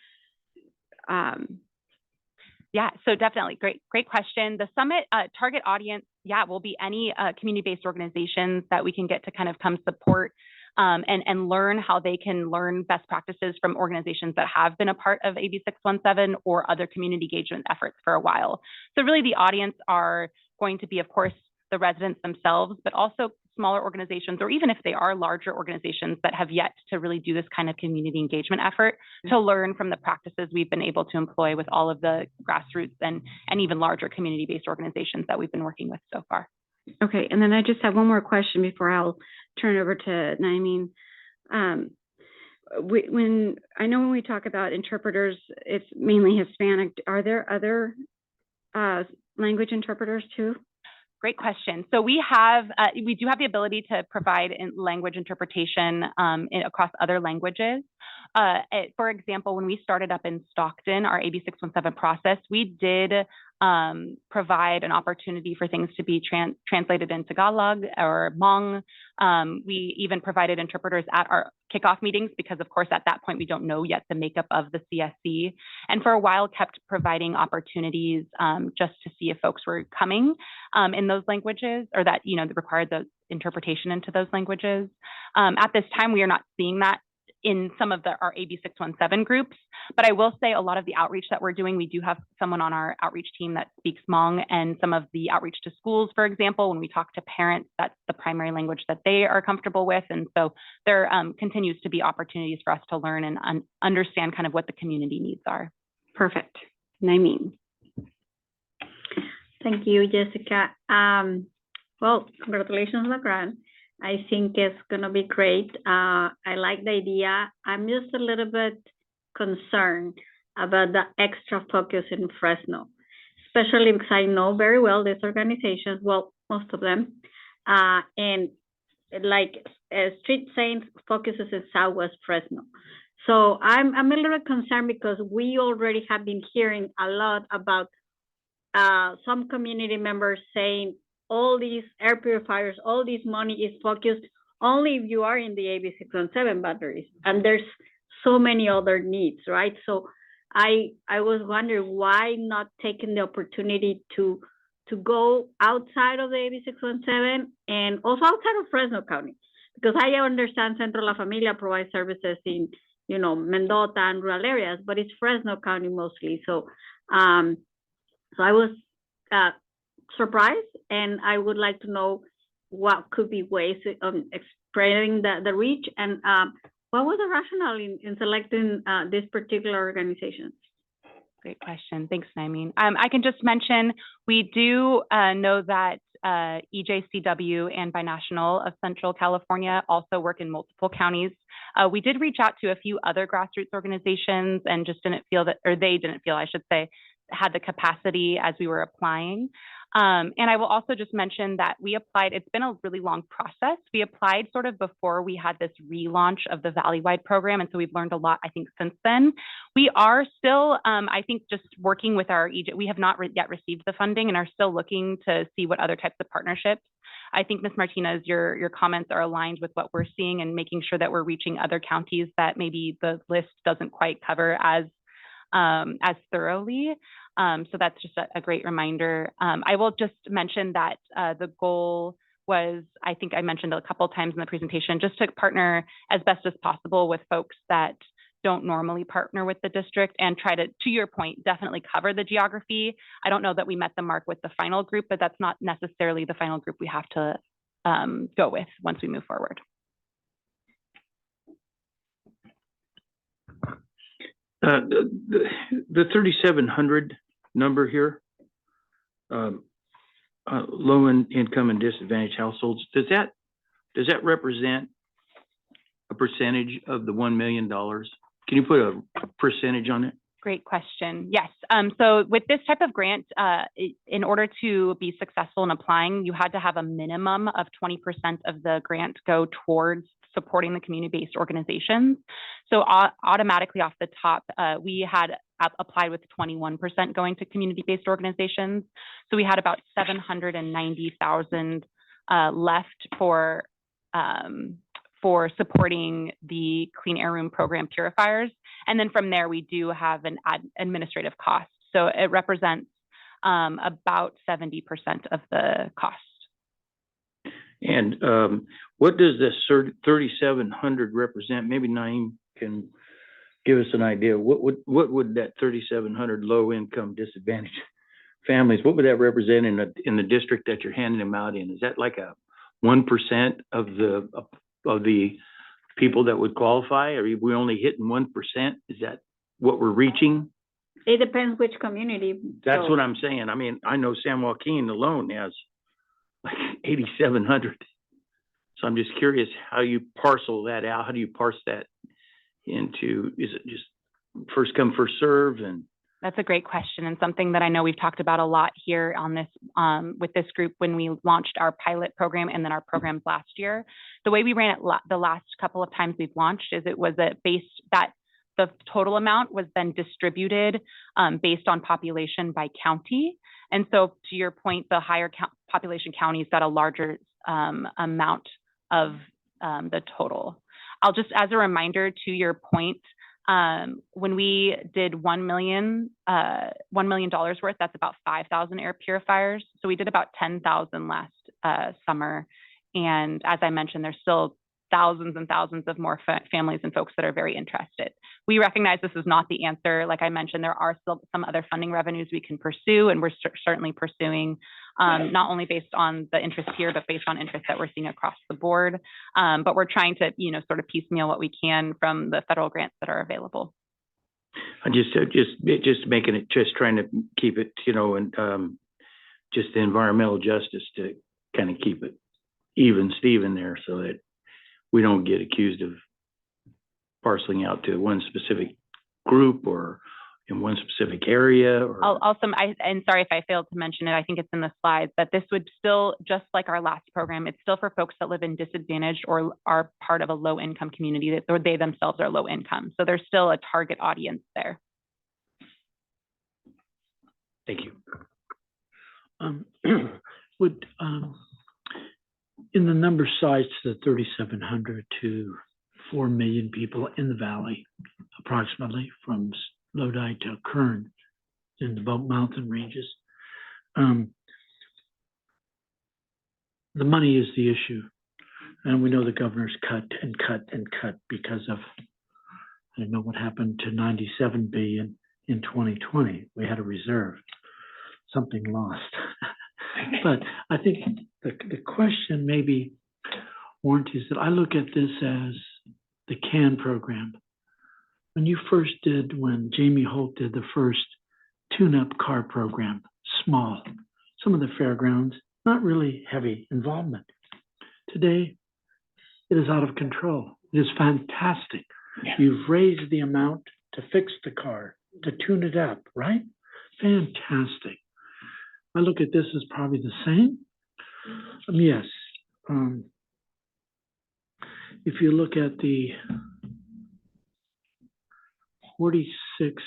Yeah, so definitely, great question. The summit target audience, yeah, will be any community-based organizations that we can get to kind of come support and learn how they can learn best practices from organizations that have been a part of AB 617 or other community engagement efforts for a while. So really the audience are going to be, of course, the residents themselves, but also smaller organizations, or even if they are larger organizations that have yet to really do this kind of community engagement effort, to learn from the practices we've been able to employ with all of the grassroots and even larger community-based organizations that we've been working with so far. Okay, and then I just have one more question before I'll turn it over to Naimeen. When we talk about interpreters, it's mainly Hispanic. Are there other language interpreters too? Great question. So we do have the ability to provide language interpretation across other languages. For example, when we started up in Stockton, our AB 617 process, we did provide an opportunity for things to be translated into Tagalog or Hmong. We even provided interpreters at our kickoff meetings because, of course, at that point, we don't know yet the makeup of the CSC. And for a while, kept providing opportunities just to see if folks were coming in those languages, or that, required the interpretation into those languages. At this time, we are not seeing that in some of our AB 617 groups, but I will say a lot of the outreach that we're doing, we do have someone on our outreach team that speaks Hmong, and some of the outreach to schools, for example, when we talk to parents, that's the primary language that they are comfortable with. And so there continues to be opportunities for us to learn and understand kind of what the community needs are. Perfect. Naimeen. Thank you, Jessica. Well, congratulations on the grant. I think it's going to be great. I like the idea. I'm just a little bit concerned about the extra focus in Fresno, especially because I know very well these organizations, well, most of them, and like Street Saints focuses in Southwest Fresno. So I'm a little bit concerned because we already have been hearing a lot about some community members saying, all these air purifiers, all this money is focused only if you are in the AB 617 batteries, and there's so many other needs, right? So I was wondering why not taking the opportunity to go outside of the AB 617 and also outside of Fresno County, because I understand Centro La Familia provides services in, Mendota and rural areas, but it's Fresno County mostly. So, so I was surprised, and I would like to know what could be ways of spreading the reach, and what was the rationale in selecting this particular organization? Great question. Thanks, Naimeen. I can just mention, we do know that EJCW and Binational of Central California also work in multiple counties. We did reach out to a few other grassroots organizations and just didn't feel that, or they didn't feel, I should say, had the capacity as we were applying. And I will also just mention that we applied, it's been a really long process. We applied sort of before we had this relaunch of the Valley-wide program. And so we've learned a lot, I think, since then. We are still, I think, just working with our EJAG. We have not yet received the funding and are still looking to see what other types of partnerships. I think, Ms. Martinez, your comments are aligned with what we're seeing and making sure that we're reaching other counties that maybe the list doesn't quite cover as thoroughly. So that's just a great reminder. I will just mention that the goal was, I think I mentioned a couple of times in the presentation, just to partner as best as possible with folks that don't normally partner with the district and try to your point, definitely cover the geography. I don't know that we met the mark with the final group, but that's not necessarily the final group we have to go with once we move forward. The 3,700 number here, low income and disadvantaged households, does that represent a percentage of the $1 million? Can you put a percentage on it? Great question. Yes. So with this type of grant, in order to be successful in applying, you had to have a minimum of 20% of the grant go towards supporting the community-based organizations. So automatically off the top, we had applied with 21% going to community-based organizations. So we had about 790,000 left for supporting the Clean Air Room program purifiers. And then from there, we do have an administrative cost. So it represents about 70% of the cost. And what does this 3,700 represent? Maybe Naeem can give us an idea. What would that 3,700 low income disadvantaged families, what would that represent in the district that you're handing them out in? Is that like a 1% of the people that would qualify? Are we only hitting 1%? Is that what we're reaching? It depends which community. That's what I'm saying. I mean, I know San Joaquin alone has like 8,700. So I'm just curious how you parcel that out. How do you parse that into, is it just first come, first serve? And that's a great question, and something that I know we've talked about a lot here on this with this group when we launched our pilot program and then our programs last year. The way we ran it the last couple of times we've launched is it was that the total amount was then distributed based on population by county. And so to your point, the higher population counties got a larger amount of the total. I'll just, as a reminder to your point, when we did $1 million worth, that's about 5,000 air purifiers. So we did about 10,000 last summer. And as I mentioned, there's still thousands and thousands of more families and folks that are very interested. We recognize this is not the answer. Like I mentioned, there are still some other funding revenues we can pursue, and we're certainly pursuing, not only based on the interest here, but based on interest that we're seeing across the board. But we're trying to, sort of piecemeal what we can from the federal grants that are available. I just making it, just trying to keep it, and just the environmental justice to kind of keep it even Steven there, so that we don't get accused of parceling out to one specific group or in one specific area. Or and sorry if I failed to mention it, I think it's in the slides, that this would still, just like our last program, it's still for folks that live in disadvantaged or are part of a low income community, or they themselves are low income. So there's still a target audience there. Thank you. In the number size to the 3,700 to 4 million people in the valley, approximately from Lodi to Kern in the mountain ranges. The money is the issue. And we know the governor's cut and cut and cut because of, I don't know what happened to 97 billion in 2020. We had a reserve, something lost. But I think the question maybe, Warren, is that I look at this as the CAN program. When Jamie Holt did the first tune-up car program, small, some of the fairgrounds, not really heavy involvement. Today, it is out of control. It is fantastic. Yeah. You've raised the amount to fix the car, to tune it up, right? Fantastic. I look at this as probably the same. Yes. If you look at the 46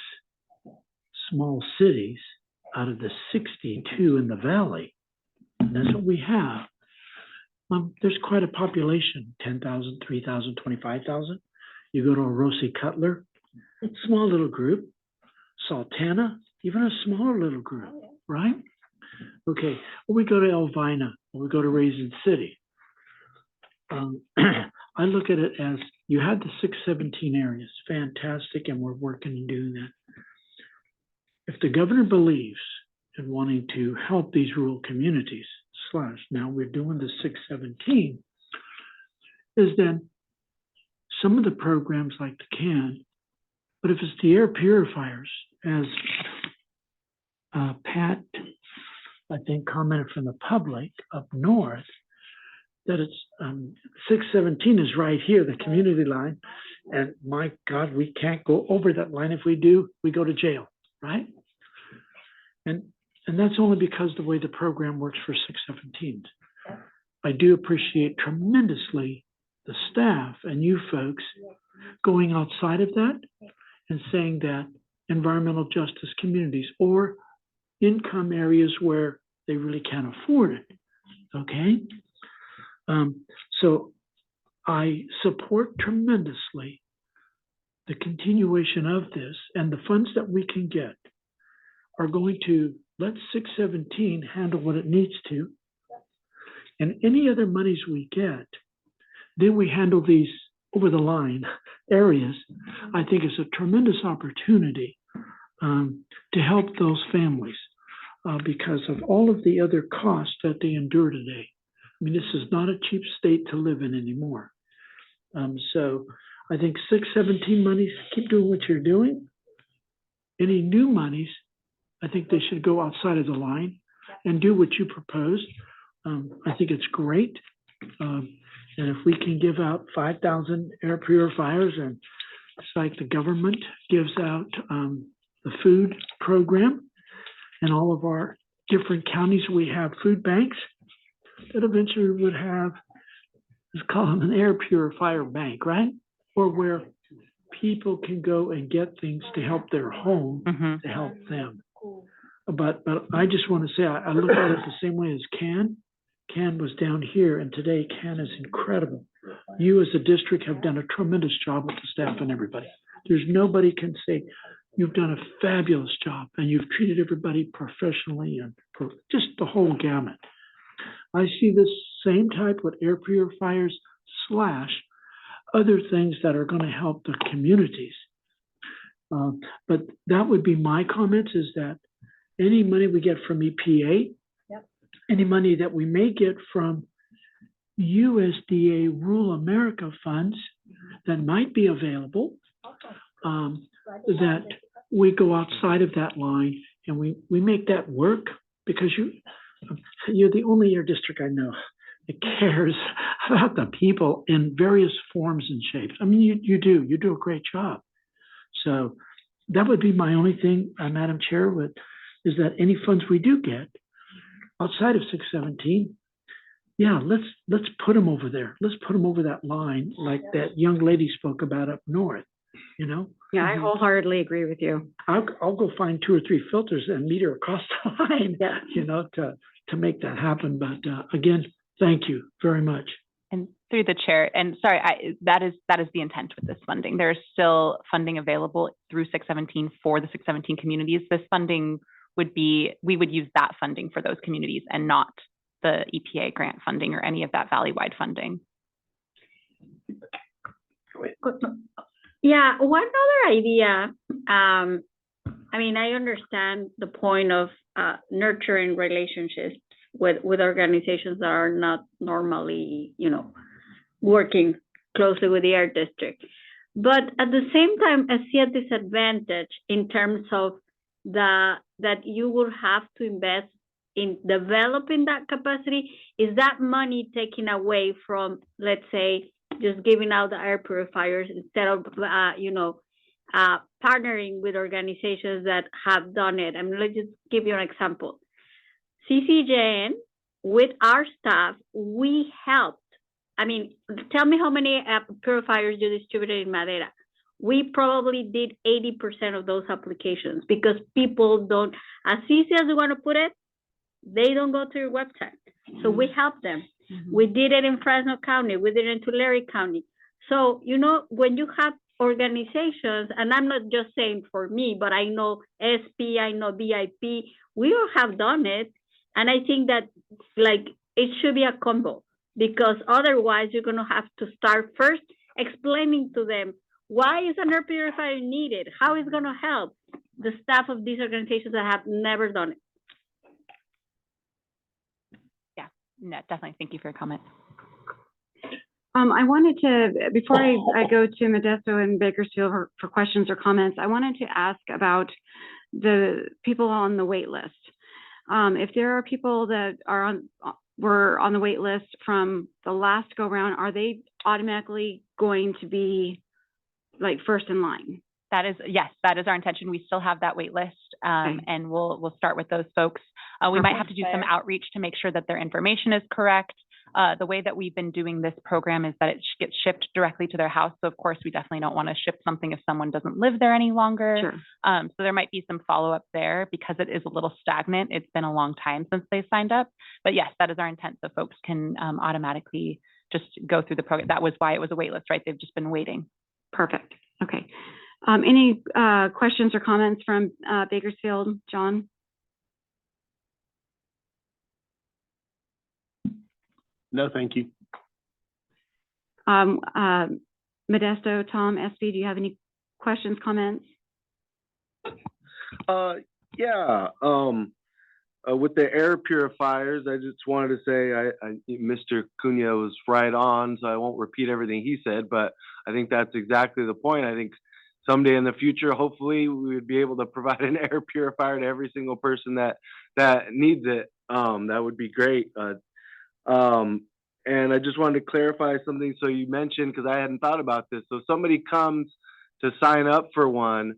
small cities out of the 62 in the valley, and that's what we have. There's quite a population, 10,000, 3,000, 25,000. You go to Orosi Cutler, small little group. Sultana, even a smaller little group, right? Okay, or we go to Elvina, or we go to Raisin City. I look at it as you had the 617 areas, fantastic, and we're working and doing that. If the governor believes in wanting to help these rural communities, now we're doing the 617, is then some of the programs like the CAN, but if it's the air purifiers, as Pat, I think, commented from the public up north, that it's 617 is right here, the community line, and my God, we can't go over that line. If we do, we go to jail, right? And that's only because the way the program works for 617. I do appreciate tremendously the staff and you folks going outside of that and saying that environmental justice communities or income areas where they really can't afford it, okay? So I support tremendously the continuation of this, and the funds that we can get are going to let 617 handle what it needs to, and any other monies we get, then we handle these over the line areas. I think it's a tremendous opportunity to help those families because of all of the other costs that they endure today. I mean, this is not a cheap state to live in anymore. So I think 617 monies, keep doing what you're doing. Any new monies, I think they should go outside of the line and do what you proposed. I think it's great. And if we can give out 5,000 air purifiers, and it's like the government gives out the food program, and all of our different counties, we have food banks that eventually would have, let's call them an air purifier bank, right? Or where people can go and get things to help their home, to help them. But I just want to say, I look at it the same way as CAN. CAN was down here, and today CAN is incredible. You as a district have done a tremendous job with the staff and everybody. There's nobody can say, you've done a fabulous job, and you've treated everybody professionally and just the whole gamut. I see this same type with air purifiers / other things that are going to help the communities. But that would be my comments, is that any money we get from EPA, any money that we may get from USDA Rural America funds that might be available, that we go outside of that line and we make that work, because you're the only air district I know that cares about the people in various forms and shapes. I mean, you do a great job. So that would be my only thing, Madam Chair, is that any funds we do get outside of 617, yeah, let's put them over there. Let's put them over that line, like that young lady spoke about up north, you know? Yeah, I wholeheartedly agree with you. I'll go find 2 or 3 filters and meet her across the line, you know, to make that happen. But again, thank you very much. And through the chair, and sorry, that is the intent with this funding. There is still funding available through 617 for the 617 communities. This funding would be, we would use that funding for those communities and not the EPA grant funding or any of that valley-wide funding. Yeah, one other idea. I mean, I understand the point of nurturing relationships with organizations that are not normally, you know, working closely with the air district. But at the same time, I see a disadvantage in terms of that you will have to invest in developing that capacity. Is that money taken away from, let's say, just giving out the air purifiers instead of, partnering with organizations that have done it? I mean, let's just give you an example. CCJN, with our staff, we helped. I mean, tell me how many purifiers you distributed in Madera. We probably did 80% of those applications because people don't, as easy as you want to put it, they don't go to your website. So we help them. We did it in Fresno County. We did it in Tulare County. So, you know, when you have organizations, and I'm not just saying for me, but I know SP, I know BIP, we all have done it. And I think that like it should be a combo, because otherwise you're going to have to start first explaining to them why is an air purifier needed, how it's going to help the staff of these organizations that have never done it. Yeah, no, definitely. Thank you for your comment. I wanted to, before I go to Modesto and Bakersfield for questions or comments, I wanted to ask about the people on the wait list. If there are people that were on the wait list from the last go round, are they automatically going to be like first in line? That is, yes, that is our intention. We still have that wait list, and we'll start with those folks. We might have to do some outreach to make sure that their information is correct. The way that we've been doing this program is that it gets shipped directly to their house. So of course, we definitely don't want to ship something if someone doesn't live there any longer. Sure. So there might be some follow-up there because it is a little stagnant. It's been a long time since they signed up. But yes, that is our intent. So folks can automatically just go through the program. That was why it was a wait list, right? They've just been waiting. Perfect. Okay. Any questions or comments from Bakersfield, John? No, thank you. Modesto, Tom, SB, do you have any questions, comments? Yeah. With the air purifiers, I just wanted to say Mr. Cunha was right on, so I won't repeat everything he said, but I think that's exactly the point. I think someday in the future, hopefully, we would be able to provide an air purifier to every single person that needs it. That would be great. And I just wanted to clarify something. So you mentioned, because I hadn't thought about this. So somebody comes to sign up for one,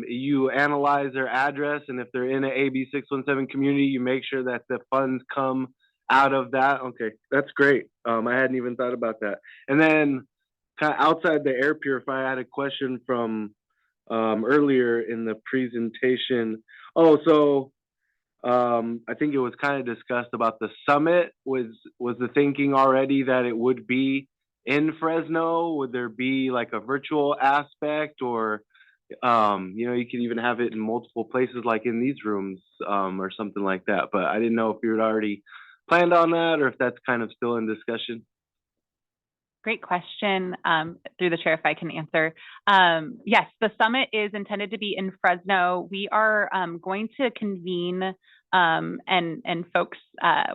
you analyze their address, and if they're in an AB 617 community, you make sure that the funds come out of that. Okay, that's great. I hadn't even thought about that. And then kind of outside the air purifier, I had a question from earlier in the presentation. Oh, so I think it was kind of discussed about the summit. Was the thinking already that it would be in Fresno? Would there be like a virtual aspect, or you know, you could even have it in multiple places, like in these rooms, or something like that. But I didn't know if you had already planned on that, or if that's kind of still in discussion. Great question. Through the chair, if I can answer. Yes, the summit is intended to be in Fresno. We are going to convene, and folks,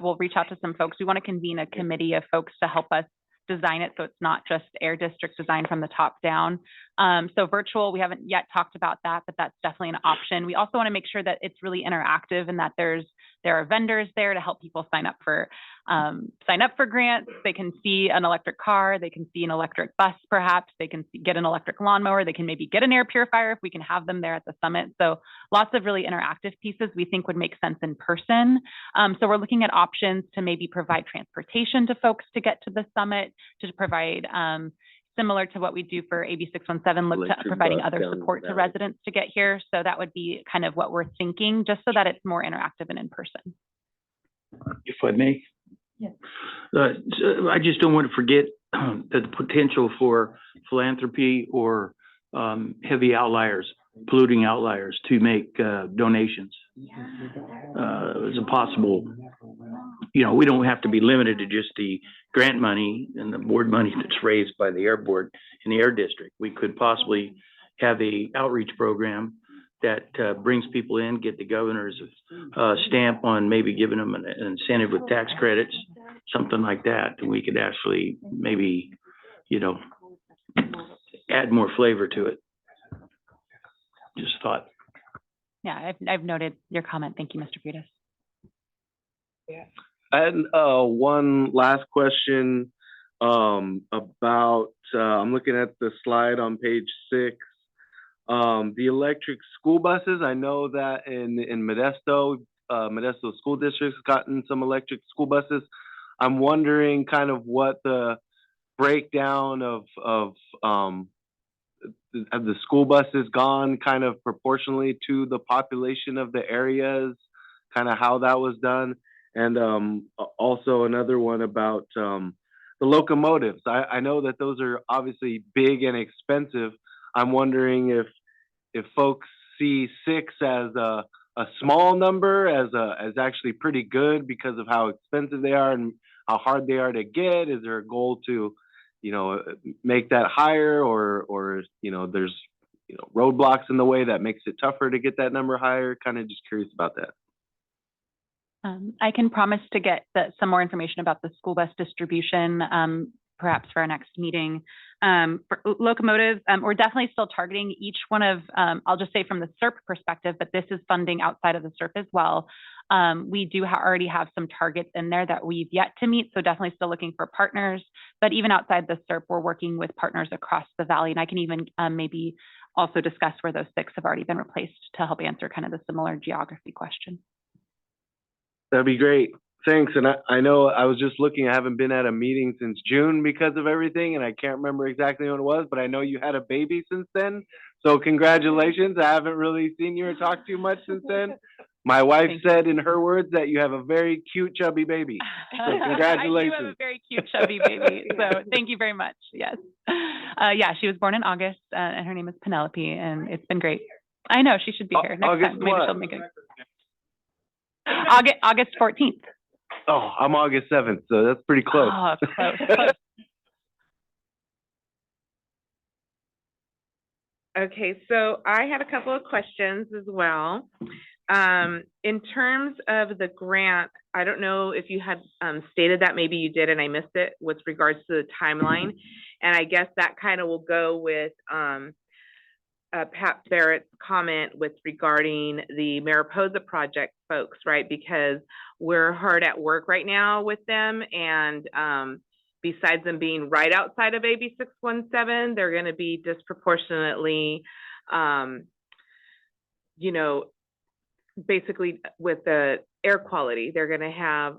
we'll reach out to some folks. We want to convene a committee of folks to help us design it so it's not just Air District design from the top down. So virtual, we haven't yet talked about that, but that's definitely an option. We also want to make sure that it's really interactive and that there are vendors there to help people sign up for grants. They can see an electric car, they can see an electric bus, perhaps they can get an electric lawnmower, they can maybe get an air purifier if we can have them there at the summit. So lots of really interactive pieces we think would make sense in person. So we're looking at options to maybe provide transportation to folks to get to the summit, to provide similar to what we do for AB 617, look to providing other support to residents to get here. So that would be kind of what we're thinking, just so that it's more interactive and in person. If I may. Yes. So I just don't want to forget the potential for philanthropy or heavy outliers, polluting outliers, to make donations. As a possible, you know, we don't have to be limited to just the grant money and the board money that's raised by the air board in the air district. We could possibly have a outreach program that brings people in, get the governor's stamp on maybe giving them an incentive with tax credits, something like that. And we could actually maybe, you know, add more flavor to it. Just thought. Yeah, I've noted your comment. Thank you, Mr. Freitas. Yeah. And one last question about, I'm looking at the slide on page 6. The electric school buses, I know that in Modesto, Modesto School District's gotten some electric school buses. I'm wondering kind of what the breakdown of the school buses gone kind of proportionally to the population of the areas, kind of how that was done. And also another one about the locomotives. I know that those are obviously big and expensive. I'm wondering if folks see 6 as a small number, as actually pretty good because of how expensive they are and how hard they are to get. Is there a goal to, make that higher, or there's roadblocks in the way that makes it tougher to get that number higher? Kind of just curious about that. I can promise to get some more information about the school bus distribution, perhaps for our next meeting. For locomotives, we're definitely still targeting each one of, I'll just say from the SERP perspective, but this is funding outside of the SERP as well. We do already have some targets in there that we've yet to meet, so definitely still looking for partners. But even outside the SERP, we're working with partners across the valley, and I can even maybe also discuss where those 6 have already been replaced to help answer kind of the similar geography question. That'd be great. Thanks. And I know I was just looking, I haven't been at a meeting since June because of everything, and I can't remember exactly when it was, but I know you had a baby since then. So congratulations. I haven't really seen you or talked to you much since then. My wife said in her words that you have a very cute, chubby baby. So congratulations. I do have a very cute, chubby baby. So thank you very much. Yes. Yeah, she was born in August, and her name is Penelope, and it's been great. I know, she should be here next August time. Maybe what? she'll make it. August 14th. Oh, I'm August 7th, so that's pretty close. Oh, close. Okay, so I had a couple of questions as well. In terms of the grant, I don't know if you had stated that, maybe you did and I missed it with regards to the timeline. And I guess that kind of will go with Pat Barrett's comment with regarding the Mariposa project folks, right? Because we're hard at work right now with them, and besides them being right outside of AB 617, they're going to be disproportionately, basically with the air quality, they're going to have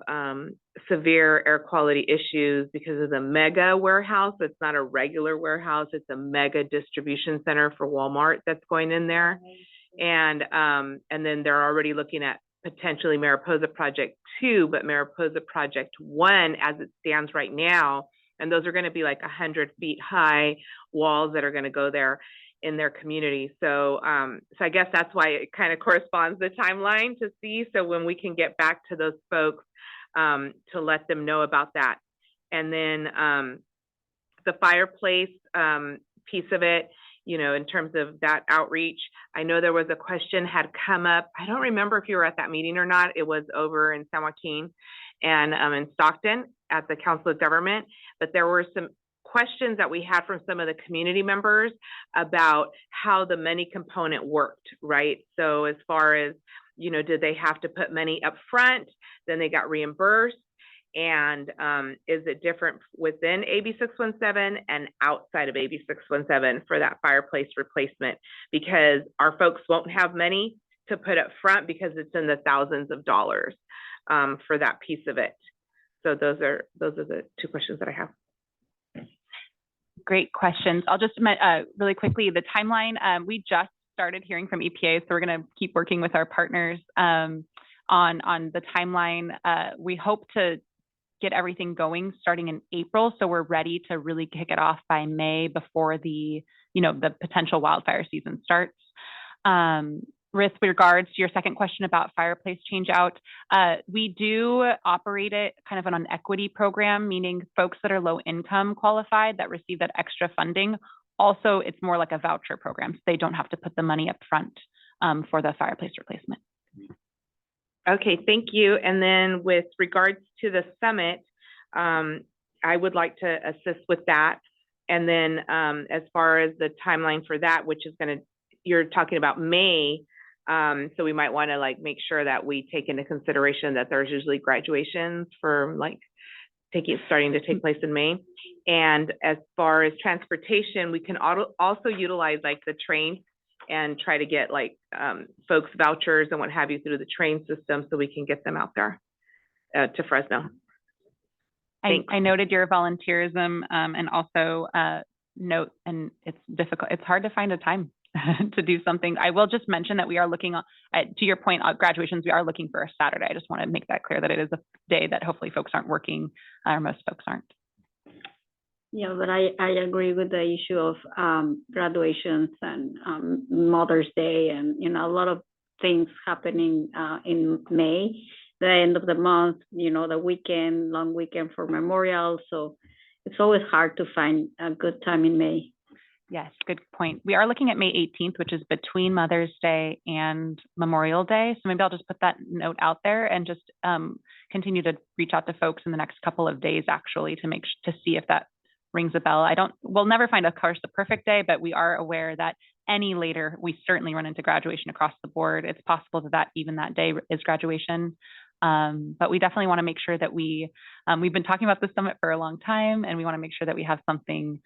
severe air quality issues because of the mega warehouse. It's not a regular warehouse, it's a mega distribution center for Walmart that's going in there. And then they're already looking at potentially Mariposa Project 2, but Mariposa Project 1 as it stands right now, and those are going to be like 100 feet high walls that are going to go there in their community. So I guess that's why it kind of corresponds the timeline to see. So when we can get back to those folks to let them know about that. And then the fireplace piece of it, in terms of that outreach, I know there was a question had come up. I don't remember if you were at that meeting or not. It was over in San Joaquin and in Stockton at the Council of Government, but there were some questions that we had from some of the community members about how the money component worked, right? So as far as, did they have to put money up front, then they got reimbursed? And is it different within AB 617 and outside of AB 617 for that fireplace replacement? Because our folks won't have money to put up front because it's in the thousands of dollars for that piece of it. So those are the 2 questions that I have. Great questions. I'll just really quickly, the timeline, we just started hearing from EPA, so we're going to keep working with our partners on the timeline. We hope to get everything going starting in April, so we're ready to really kick it off by May before the potential wildfire season starts. With regards to your second question about fireplace change out, we do operate it kind of on an equity program, meaning folks that are low income qualified that receive that extra funding. Also, it's more like a voucher program, so they don't have to put the money up front for the fireplace replacement. Okay, thank you. And then with regards to the summit, I would like to assist with that. And then as far as the timeline for that, which is you're talking about May, so we might want to make sure that we take into consideration that there's usually graduations for starting to take place in May. And as far as transportation, we can also utilize the train and try to get like folks vouchers and what have you through the train system so we can get them out there to Fresno. I noted your volunteerism, and also note, and it's difficult, it's hard to find a time to do something. I will just mention that we are looking to your point, graduations, we are looking for a Saturday. I just want to make that clear that it is a day that hopefully folks aren't working, or most folks aren't. Yeah, but I agree with the issue of graduations and Mother's Day and, you know, a lot of things happening in May, the end of the month, you know, the weekend, long weekend for Memorial. So it's always hard to find a good time in May. Yes, good point. We are looking at May 18th, which is between Mother's Day and Memorial Day. So maybe I'll just put that note out there and just continue to reach out to folks in the next couple of days, actually, to see if that rings a bell. We'll never find, of course, the perfect day, but we are aware that any later, we certainly run into graduation across the board. It's possible that even that day is graduation. But we definitely want to make sure that we've been talking about this summit for a long time, and we want to make sure that we have something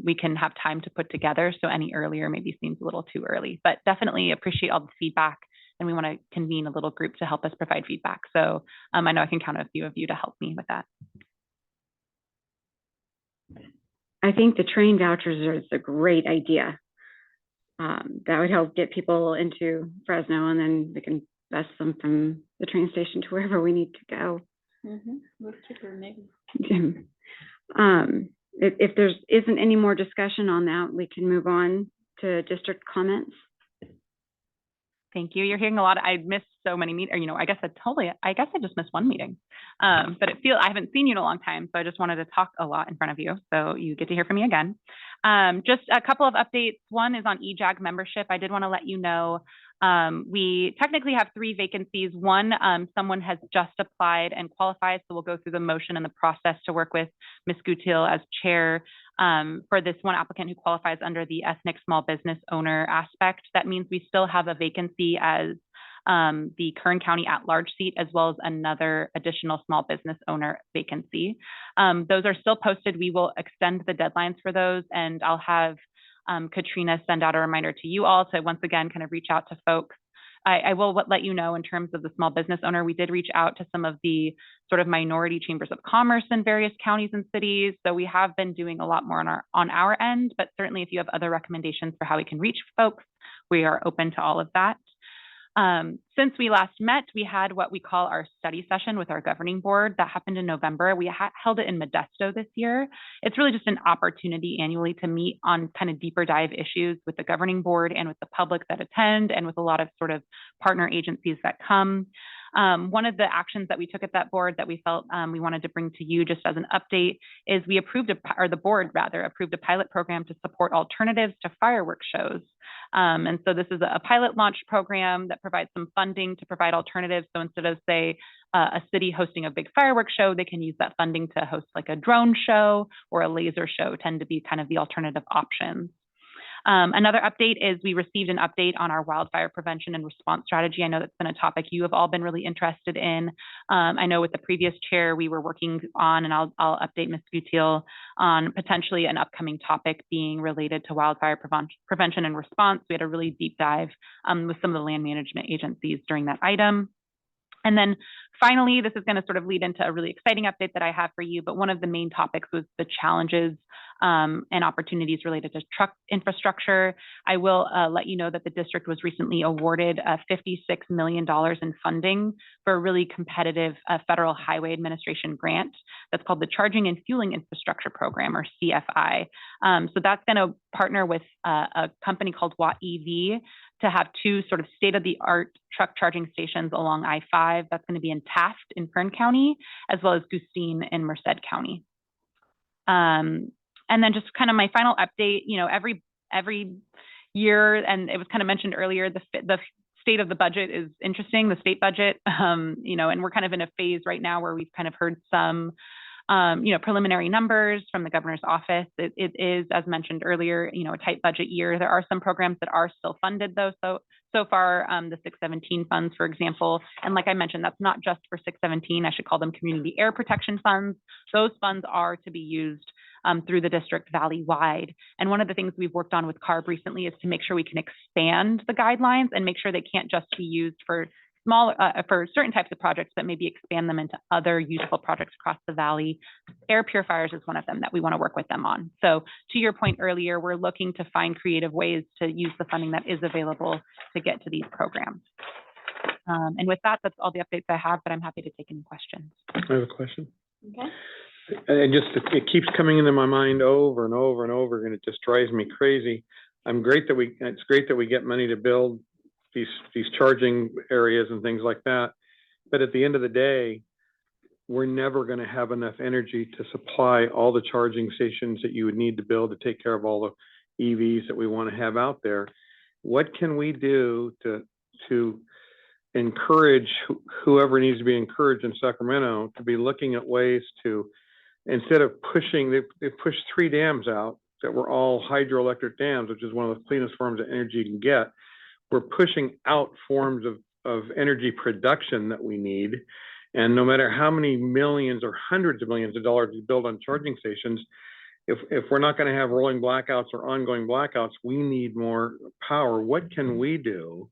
we can have time to put together. So any earlier maybe seems a little too early, but definitely appreciate all the feedback. And we want to convene a little group to help us provide feedback. So I know I can count on a few of you to help me with that. I think the train vouchers is a great idea. That would help get people into Fresno, and then we can bus them from the train station to wherever we need to go. If there isn't any more discussion on that, we can move on to district comments. Thank you. You're hearing a lot. I missed so many meetings, you know, I guess I just missed one meeting. But I haven't seen you in a long time. So I just wanted to talk a lot in front of you. So you get to hear from me again. Just a couple of updates. One is on EJAG membership. I did want to let you know, we technically have 3 vacancies. One, someone has just applied and qualified. So we'll go through the motion and the process to work with Ms. Gutierrez as chair for this one applicant who qualifies under the ethnic small business owner aspect. That means we still have a vacancy as the Kern County at-large seat, as well as another additional small business owner vacancy. Those are still posted. We will extend the deadlines for those, and I'll have Katrina send out a reminder to you all to once again kind of reach out to folks. I will let you know in terms of the small business owner, we did reach out to some of the sort of minority chambers of commerce in various counties and cities. So we have been doing a lot more on our end, but certainly if you have other recommendations for how we can reach folks, we are open to all of that. Since we last met, we had what we call our study session with our governing board that happened in November. We held it in Modesto this year. It's really just an opportunity annually to meet on kind of deeper dive issues with the governing board and with the public that attend and with a lot of sort of partner agencies that come. One of the actions that we took at that board that we felt we wanted to bring to you just as an update is we approved, the board rather, approved a pilot program to support alternatives to fireworks shows. And so this is a pilot launch program that provides some funding to provide alternatives. So instead of, say, a city hosting a big fireworks show, they can use that funding to host like a drone show or a laser show, tend to be kind of the alternative options. Another update is we received an update on our wildfire prevention and response strategy. I know that's been a topic you have all been really interested in. I know with the previous chair, we were working on, and I'll update Ms. Gutierrez on potentially an upcoming topic being related to wildfire prevention and response. We had a really deep dive with some of the land management agencies during that item. And then finally, this is going to sort of lead into a really exciting update that I have for you, but one of the main topics was the challenges and opportunities related to truck infrastructure. I will let you know that the district was recently awarded $56 million in funding for a really competitive Federal Highway Administration grant that's called the Charging and Fueling Infrastructure Program, or CFI. So that's going to partner with a company called Watt EV to have 2 sort of state-of-the-art truck charging stations along I-5. That's going to be in Taft in Kern County, as well as Gustine in Merced County. And then just kind of my final update, you know, every year, and it was kind of mentioned earlier, the state of the budget is interesting, the state budget, you know, and we're kind of in a phase right now where we've kind of heard some you know, preliminary numbers from the governor's office. It is, as mentioned earlier, you know, a tight budget year. There are some programs that are still funded though. So far, the 617 funds, for example, and like I mentioned, that's not just for 617. I should call them community air protection funds. Those funds are to be used through the district valley-wide. And one of the things we've worked on with CARB recently is to make sure we can expand the guidelines and make sure they can't just be used for for certain types of projects, but maybe expand them into other useful projects across the valley. Air purifiers is one of them that we want to work with them on. So to your point earlier, we're looking to find creative ways to use the funding that is available to get to these programs. And with that, that's all the updates I have, but I'm happy to take any questions. I have a question. Okay. And it keeps coming into my mind over and over and over, and it just drives me crazy. It's great that we get money to build these charging areas and things like that. But at the end of the day, we're never going to have enough energy to supply all the charging stations that you would need to build to take care of all the EVs that we want to have out there. What can we do to encourage whoever needs to be encouraged in Sacramento to be looking at ways to, instead of pushing, they pushed 3 dams out that were all hydroelectric dams, which is one of the cleanest forms of energy you can get. We're pushing out forms of energy production that we need. And no matter how many millions or hundreds of millions of dollars we build on charging stations, if we're not going to have rolling blackouts or ongoing blackouts, we need more power. What can we do?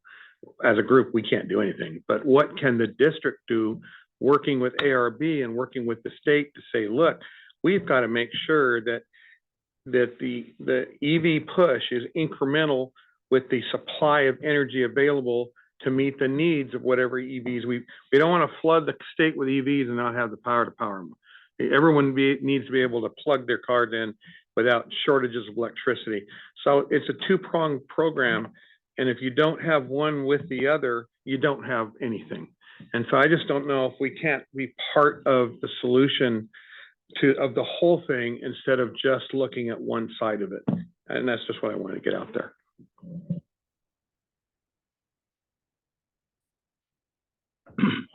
As a group, we can't do anything, but what can the district do, working with ARB and working with the state to say, look, we've got to make sure that the EV push is incremental with the supply of energy available to meet the needs of whatever EVs we don't want to flood the state with EVs and not have the power to power them. Everyone needs to be able to plug their cars in without shortages of electricity. So it's a 2-pronged program. And if you don't have one with the other, you don't have anything. And so I just don't know if we can't be part of the solution of the whole thing instead of just looking at one side of it. And that's just what I want to get out there.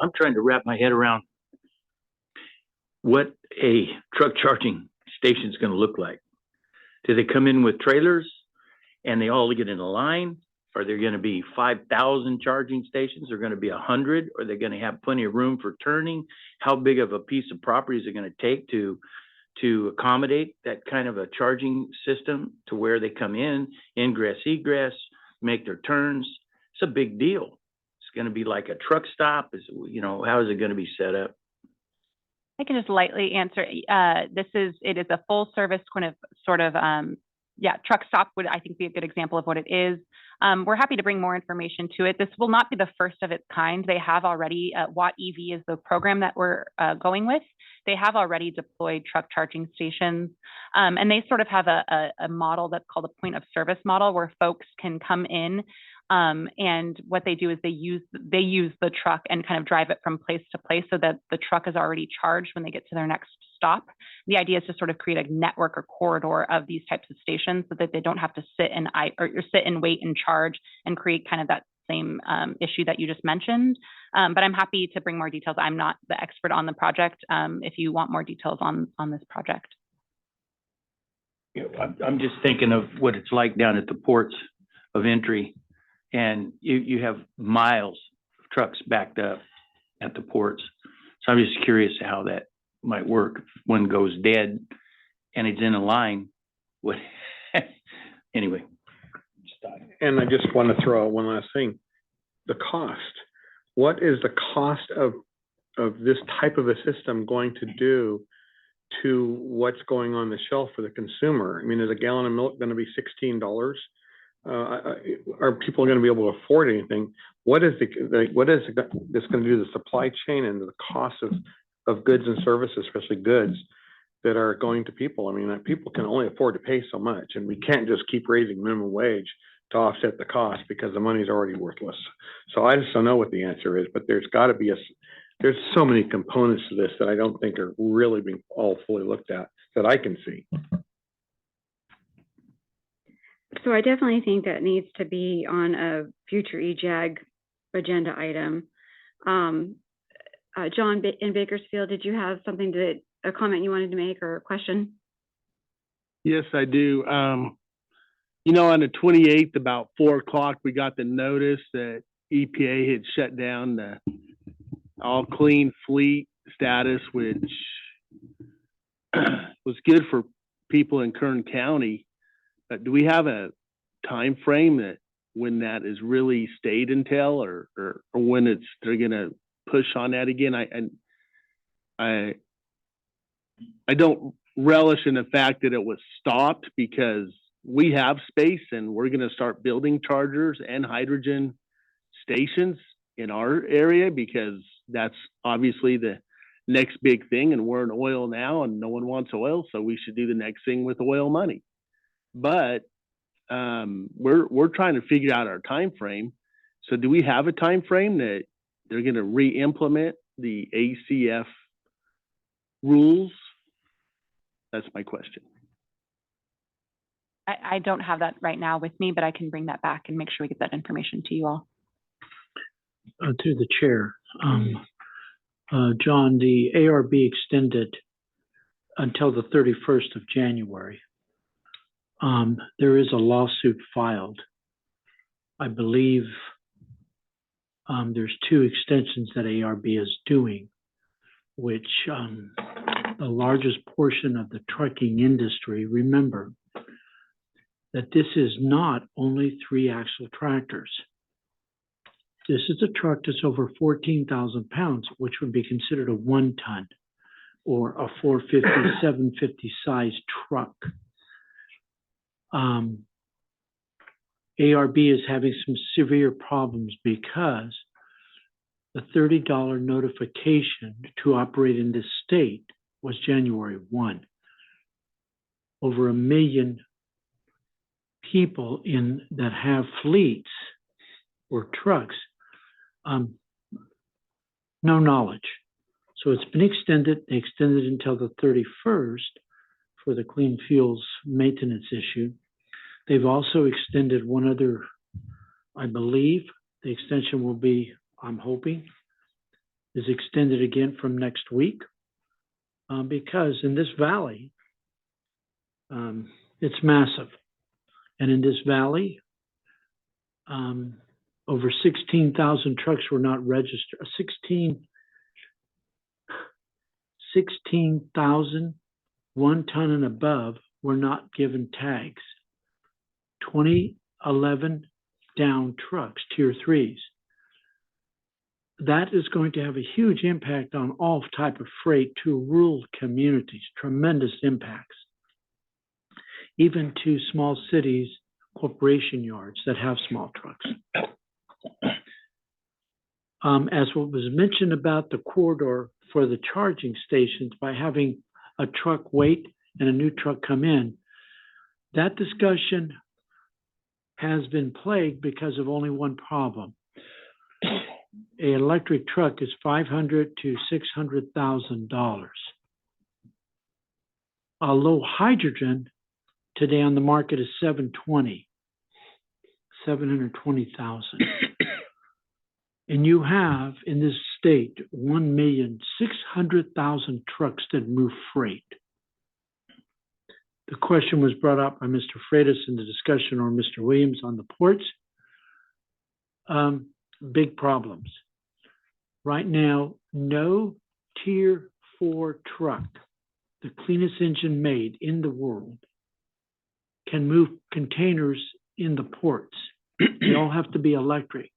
I'm trying to wrap my head around what a truck charging station is going to look like. Do they come in with trailers and they all get in a line? Are there going to be 5,000 charging stations? Are going to be 100? Are they going to have plenty of room for turning? How big of a piece of property is it going to take to accommodate that kind of a charging system to where they come in, ingress, egress, make their turns? It's a big deal. It's going to be like a truck stop. How is it going to be set up? I can just lightly answer. It is a full service kind of sort of, truck stop would, I think, be a good example of what it is. We're happy to bring more information to it. This will not be the first of its kind. They have already, Watt EV is the program that we're going with. They have already deployed truck charging stations. And they sort of have a model that's called a point of service model where folks can come in and what they do is they use the truck and kind of drive it from place to place so that the truck is already charged when they get to their next stop. The idea is to sort of create a network or corridor of these types of stations so that they don't have to sit and wait and charge and create kind of that same issue that you just mentioned. But I'm happy to bring more details. I'm not the expert on the project. If you want more details on this project. I'm just thinking of what it's like down at the ports of entry. And you have miles of trucks backed up at the ports. So I'm just curious how that might work. If one goes dead and it's in a line, what? Anyway. And I just want to throw out one last thing. The cost. What is the cost of this type of a system going to do to what's going on the shelf for the consumer? I mean, is a gallon of milk going to be $16? Are people going to be able to afford anything? What is this going to do to the supply chain and the cost of goods and services, especially goods that are going to people? I mean, people can only afford to pay so much, and we can't just keep raising minimum wage to offset the cost because the money's already worthless. So I just don't know what the answer is, but there's got to be there's so many components to this that I don't think are really being all fully looked at that I can see. So I definitely think that needs to be on a future EJAG agenda item. John, in Bakersfield, did you have a comment you wanted to make or a question? Yes, I do. On the 28th, about 4 o'clock, we got the notice that EPA had shut down the all clean fleet status, which was good for people in Kern County, do we have a time frame that when that is really stayed until, or when they're gonna push on that again? I don't relish in the fact that it was stopped, because we have space and we're gonna start building chargers and hydrogen stations in our area, because that's obviously the next big thing, and we're in oil now and no one wants oil, so we should do the next thing with oil money. But we're trying to figure out our time frame. So do we have a time frame that they're going to re-implement the ACF rules? That's my question. I don't have that right now with me, but I can bring that back and make sure we get that information to you all. To the chair, John, the ARB extended until the 31st of January. There is a lawsuit filed. I believe there's 2 extensions that ARB is doing, which the largest portion of the trucking industry, remember that this is not only 3-axle tractors. This is a truck that's over 14,000 pounds, which would be considered a 1-ton or a 450, 750 size truck. ARB is having some severe problems because the $30 notification to operate in this state was January 1. Over 1 million people that have fleets or trucks, no knowledge. So it's been extended. They extended until the 31st for the clean fuels maintenance issue. They've also extended one other, I believe the extension will be, I'm hoping, is extended again from next week, because in this valley, it's massive. And in this valley, over 16,000 trucks were not registered. 16,000 1-ton and above were not given tags. 2011 down trucks, tier 3s. That is going to have a huge impact on all type of freight to rural communities, tremendous impacts. Even to small cities, corporation yards that have small trucks. As what was mentioned about the corridor for the charging stations, by having a truck wait and a new truck come in, that discussion has been plagued because of only one problem. An electric truck is $500,000 to $600,000. A low hydrogen today on the market is $720,000. And you have in this state 1,600,000 trucks that move freight. The question was brought up by Mr. Freitas in the discussion, or Mr. Williams, on the ports. Big problems. Right now, no tier 4 truck, the cleanest engine made in the world, can move containers in the ports. They all have to be electric.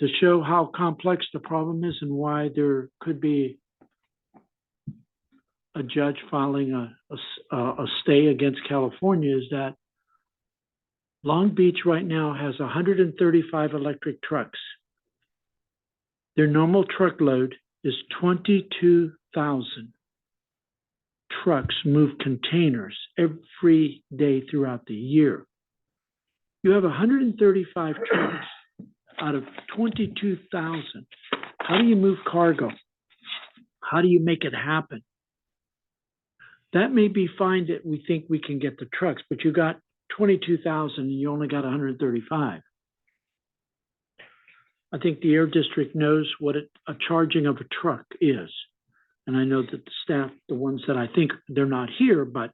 To show how complex the problem is and why there could be a judge filing a stay against California, is that Long Beach right now has 135 electric trucks. Their normal truckload is 22,000 trucks move containers every day throughout the year. You have 135 trucks out of 22,000. How do you move cargo? How do you make it happen? That may be fine that we think we can get the trucks, but you got 22,000 and you only got 135. I think the Air District knows what a charging of a truck is. And I know that the staff, the ones that I think they're not here, but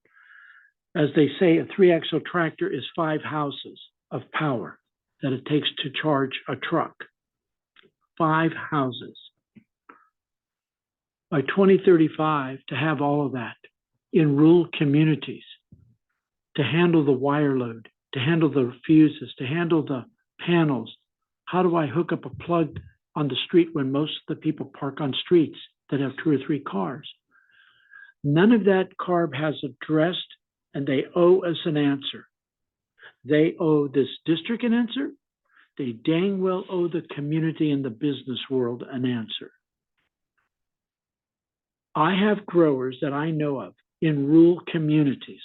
as they say, a 3-axle tractor is 5 houses of power that it takes to charge a truck. 5 houses. By 2035, to have all of that, in rural communities to handle the wire load, to handle the fuses, to handle the panels? How do I hook up a plug on the street when most of the people park on streets that have 2 or 3 cars? None of that CARB has addressed, and they owe us an answer. They owe this district an answer. They dang well owe the community and the business world an answer. I have growers that I know of in rural communities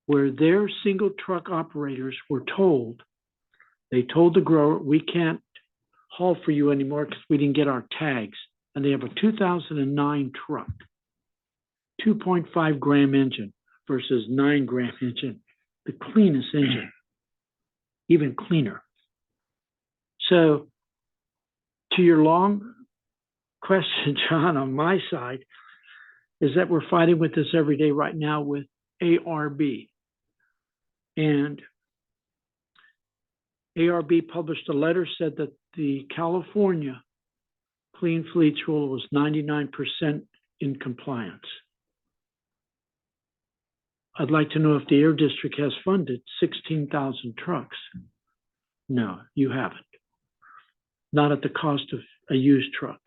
where their single truck operators were told, they told the grower, we can't haul for you anymore because we didn't get our tags. And they have a 2009 truck, 2.5 gram engine versus 9 gram engine, the cleanest engine, even cleaner. So to your long question, John, on my side, is that we're fighting with this every day right now with ARB. And ARB published a letter, said that the California Clean Fleets rule was 99% in compliance. I'd like to know if the Air District has funded 16,000 trucks. No, you haven't. Not at the cost of a used truck.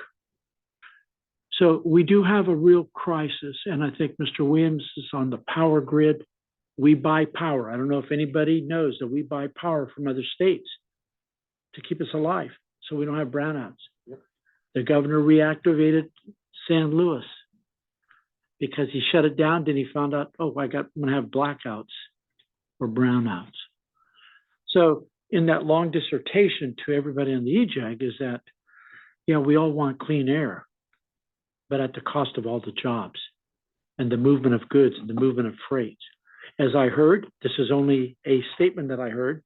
So we do have a real crisis, and I think Mr. Williams is on the power grid. We buy power. I don't know if anybody knows that we buy power from other states to keep us alive so we don't have brownouts. Yep. The governor reactivated San Luis because he shut it down. Then he found out, oh, I'm going to have blackouts or brownouts. So in that long dissertation to everybody on the EJAG is that, we all want clean air, but at the cost of all the jobs and the movement of goods and the movement of freight. As I heard, this is only a statement that I heard,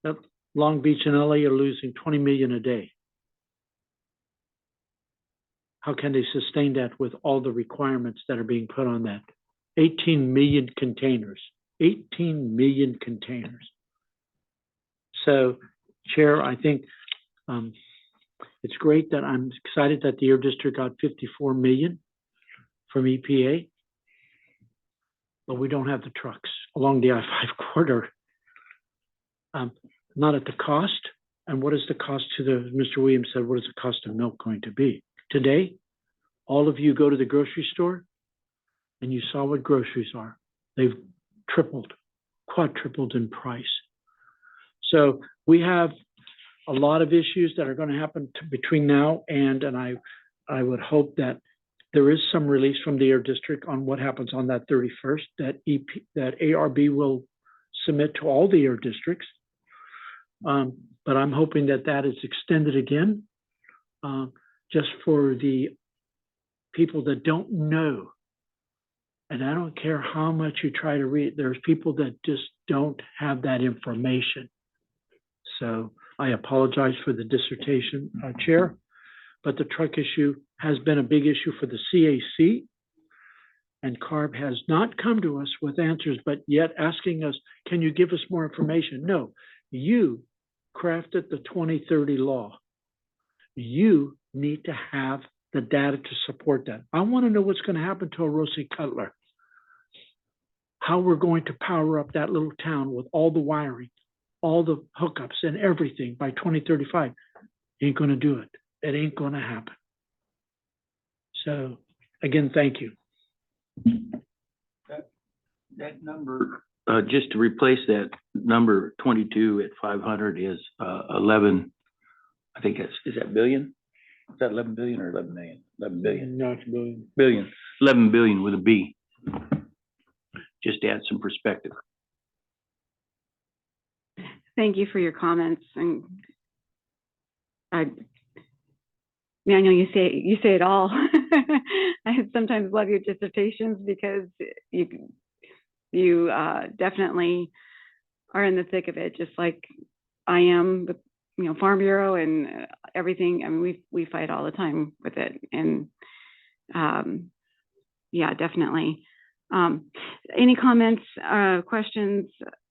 that Long Beach and LA are losing 20 million a day. How can they sustain that with all the requirements that are being put on that? 18 million containers, 18 million containers. So, Chair, I think it's great that I'm excited that the Air District got 54 million from EPA, but we don't have the trucks along the I-5 corridor. Not at the cost. And what is the cost to Mr. Williams said, what is the cost of milk going to be? Today, all of you go to the grocery store and you saw what groceries are. They've tripled, quadrupled in price. So we have a lot of issues that are going to happen between now and I would hope that there is some release from the Air District on what happens on that 31st, that ARB will submit to all the Air Districts. But I'm hoping that that is extended again, just for the people that don't know. And I don't care how much you try to read, there's people that just don't have that information. So I apologize for the dissertation, Chair, but the truck issue has been a big issue for the CAC, and CARB has not come to us with answers, but yet asking us, can you give us more information? No, you crafted the 2030 law. You need to have the data to support that. I want to know what's going to happen to Orosi Cutler, how we're going to power up that little town with all the wiring, all the hookups and everything by 2035. Ain't going to do it. It ain't going to happen. So again, thank you. That number, just to replace that number 22 at 500 is 11, I think is that billion? Is that 11 billion or 11 million? 11 billion. No, it's billion. Billion. 11 billion with a B. Just to add some perspective. Thank you for your comments. And Manuel, you say it all. I sometimes love your dissertations because you definitely are in the thick of it, just like I am with Farm Bureau and everything. I mean, we fight all the time with it, and yeah, definitely. Any comments, questions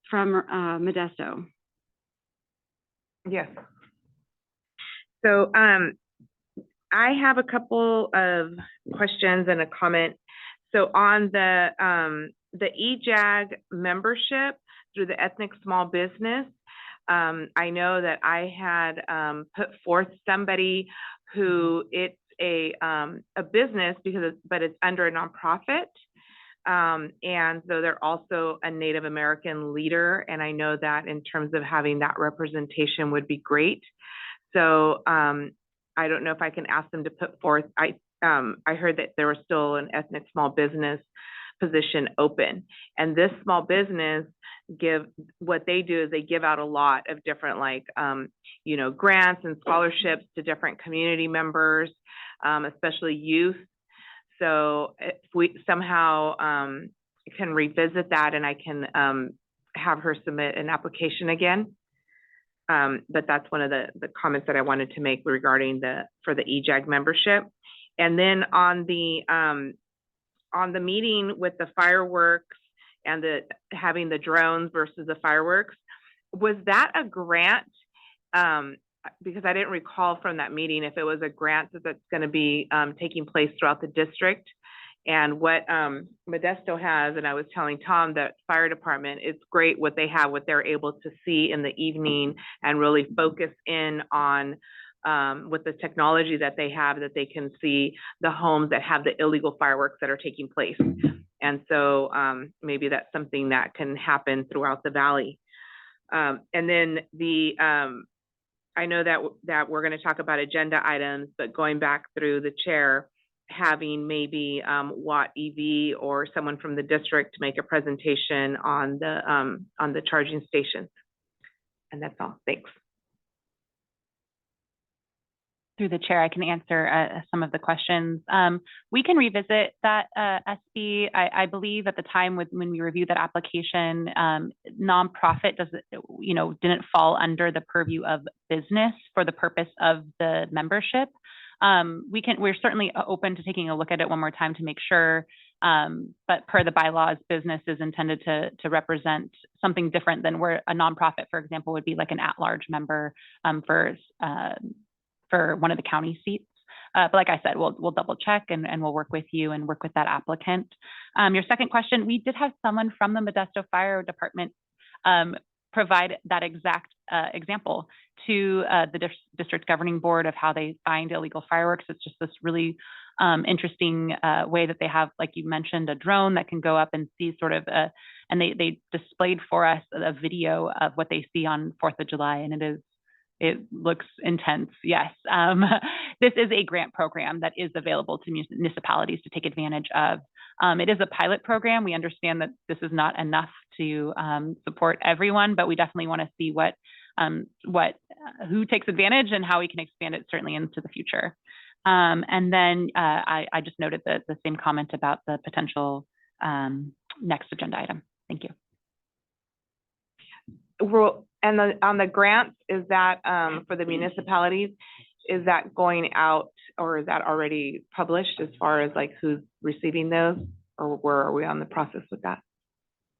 from Modesto? Yes. So I have a couple of questions and a comment. So on the EJAG membership through the ethnic small business, I know that I had put forth somebody who it's a business but it's under a nonprofit. And so they're also a Native American leader. And I know that in terms of having that representation would be great. So I don't know if I can ask them to put forth, I heard that there was still an ethnic small business position open. And this small business what they do is they give out a lot of different grants and scholarships to different community members, especially youth. So if we somehow can revisit that and I can have her submit an application again. But that's one of the comments that I wanted to make regarding for the EJAG membership. And then on the meeting with the fireworks and having the drones versus the fireworks, was that a grant? Because I didn't recall from that meeting if it was a grant that's going to be taking place throughout the district. And what Modesto has, and I was telling Tom that fire department, it's great what they have, what they're able to see in the evening and really focus in on with the technology that they have, that they can see the homes that have the illegal fireworks that are taking place. And so maybe that's something that can happen throughout the valley. And then I know that we're going to talk about agenda items, but going back through the chair, having maybe Watt EV or someone from the district to make a presentation on the charging stations. And that's all. Thanks. Through the chair, I can answer some of the questions. We can revisit that SB. I believe at the time when we reviewed that application, nonprofit didn't fall under the purview of business for the purpose of the membership. We're certainly open to taking a look at it one more time to make sure. But per the bylaws, business is intended to represent something different than where a nonprofit, for example, would be like an at-large member for one of the county seats. But like I said, we'll double check and we'll work with you and work with that applicant. Your second question, we did have someone from the Modesto Fire Department provide that exact example to the district governing board of how they find illegal fireworks. It's just this really interesting way that they have, like you mentioned, a drone that can go up and see sort of, and they displayed for us a video of what they see on 4th of July, and it looks intense, yes. This is a grant program that is available to municipalities to take advantage of. It is a pilot program. We understand that this is not enough to support everyone, but we definitely want to see who takes advantage and how we can expand it certainly into the future. And then I just noted the same comment about the potential next agenda item. Thank you. And on the grants, is that for the municipalities, is that going out or is that already published as far as like who's receiving those, or where are we on the process with that?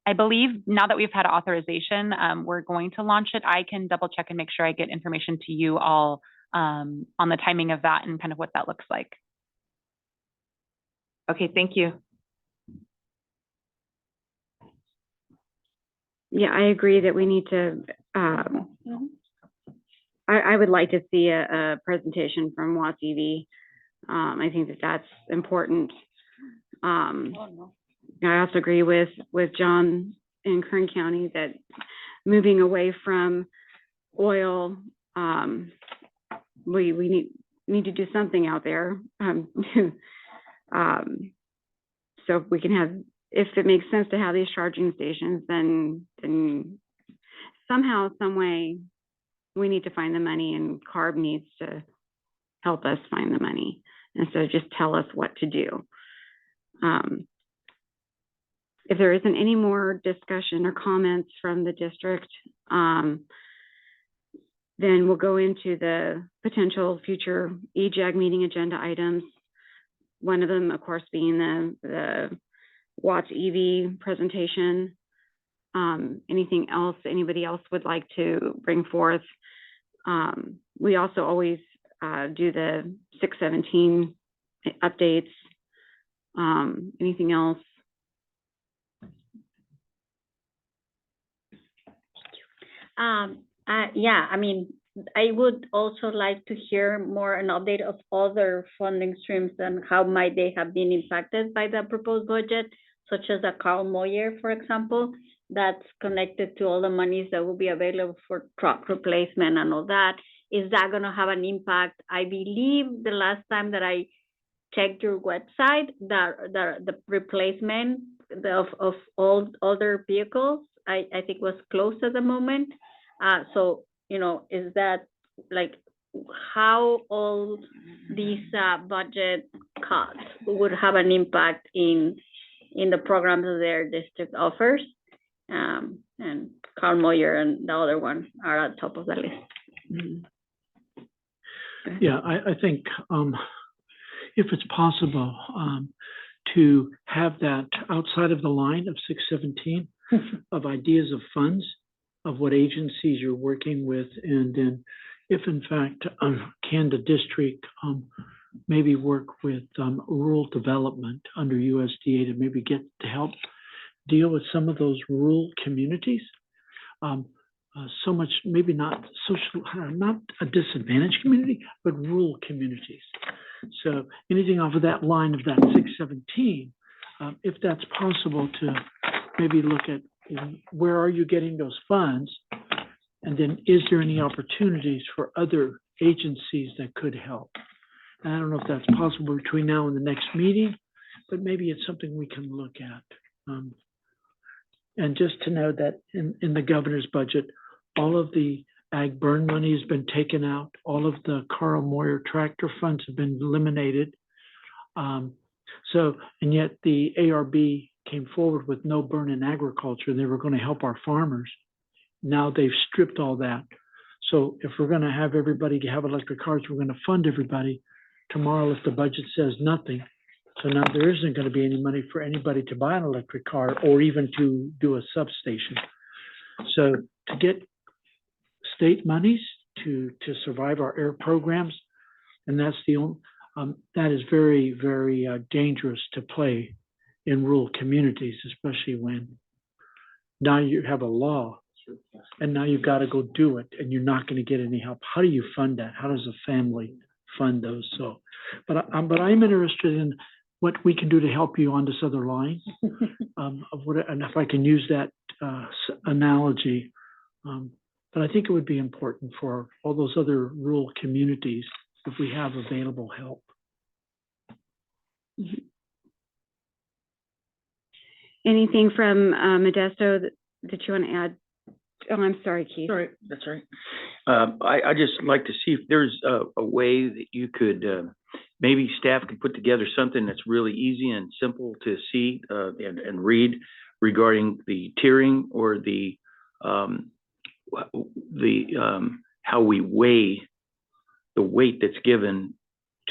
I believe now that we've had authorization, we're going to launch it. I can double check and make sure I get information to you all on the timing of that and kind of what that looks like. Okay, thank you. Yeah, I agree that we need to, I would like to see a presentation from Watts EV. I think that's important. I also agree with John in Kern County that moving away from oil, we need to do something out there. So if we can have, if it makes sense to have these charging stations, then somehow, some way, we need to find the money, and CARB needs to help us find the money. And so just tell us what to do. If there isn't any more discussion or comments from the district, then we'll go into the potential future EJAG meeting agenda items. One of them, of course, being the Watts EV presentation. Anything else anybody else would like to bring forth? We also always do the 617 updates. Anything else? Yeah, I mean, I would also like to hear more an update of other funding streams and how might they have been impacted by the proposed budget, such as the Carl Moyer, for example, that's connected to all the monies that will be available for truck replacement and all that. Is that gonna have an impact? I believe the last time that I checked your website, the replacement of all other vehicles, I think was closed at the moment. So, you know, is that like how all these budget cuts would have an impact in the programs that their district offers? And Carl Moyer and the other one are at the top of the list. Yeah, I think, if it's possible, to have that outside of the line of 617 of ideas of funds, of what agencies you're working with, and then if in fact, can the district, maybe work with, rural development under USDA to maybe get to help deal with some of those rural communities? So much, maybe not social, not a disadvantaged community, but rural communities. So anything off of that line of that 617, if that's possible to maybe look at where are you getting those funds? And then is there any opportunities for other agencies that could help? And I don't know if that's possible between now and the next meeting, but maybe it's something we can look at. And just to know that in the governor's budget, all of the ag burn money has been taken out. All of the Carl Moyer tractor funds have been eliminated. And yet the ARB came forward with no burn in agriculture. They were going to help our farmers. Now they've stripped all that. So if we're going to have everybody have electric cars, we're going to fund everybody. Tomorrow, if the budget says nothing, so now there isn't going to be any money for anybody to buy an electric car or even to do a substation. So to get state monies to survive our air programs, and that's the only, that is very, very dangerous to play in rural communities, especially when now you have a law and now you've got to go do it and you're not going to get any help. How do you fund that? How does a family fund those? So, but I'm interested in what we can do to help you on this other line of what, and if I can use that analogy. But I think it would be important for all those other rural communities if we have available help. Anything from Modesto that you want to add? Oh, I'm sorry, Keith. Sorry, that's all right. I just like to see if there's a way that you could, maybe staff could put together something that's really easy and simple to see and read regarding the tiering or the how we weigh the weight that's given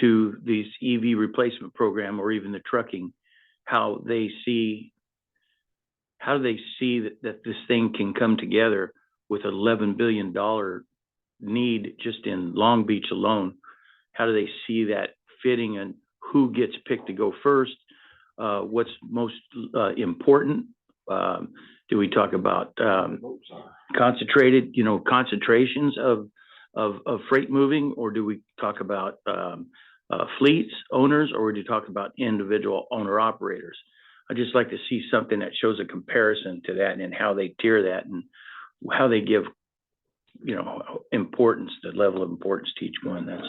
to these EV replacement program or even the trucking, how they see that this thing can come together with $11 billion need just in Long Beach alone. How do they see that fitting and who gets picked to go first? What's most important? Do we talk about concentrated, concentrations of freight moving, or do we talk about fleets, owners, or do you talk about individual owner operators? I just like to see something that shows a comparison to that and how they tier that and how they give, importance, the level of importance to each one. That's.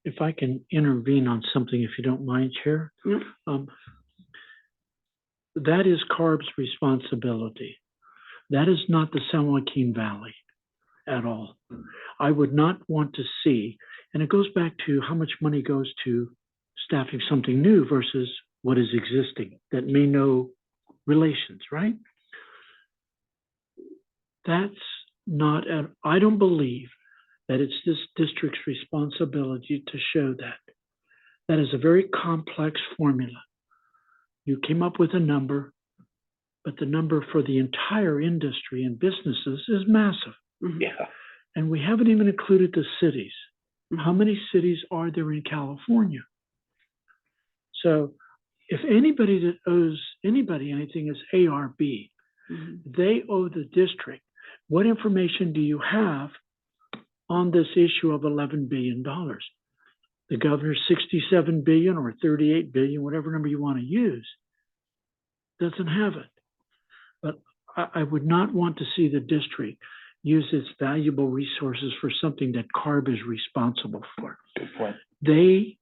If I can intervene on something, if you don't mind, Chair. Yep. That is CARB's responsibility. That is not the San Joaquin Valley at all. I would not want to see, and it goes back to how much money goes to staffing something new versus what is existing that may know relations, right? That's not, I don't believe that it's this district's responsibility to show that. That is a very complex formula. You came up with a number, but the number for the entire industry and businesses is massive. Yeah. And we haven't even included the cities. How many cities are there in California? So if anybody that owes anybody anything is ARB. They owe the district. What information do you have on this issue of $11 billion? The governor's 67 billion or 38 billion, whatever number you want to use, doesn't have it. But I would not want to see the district use its valuable resources for something that CARB is responsible for. Good point. They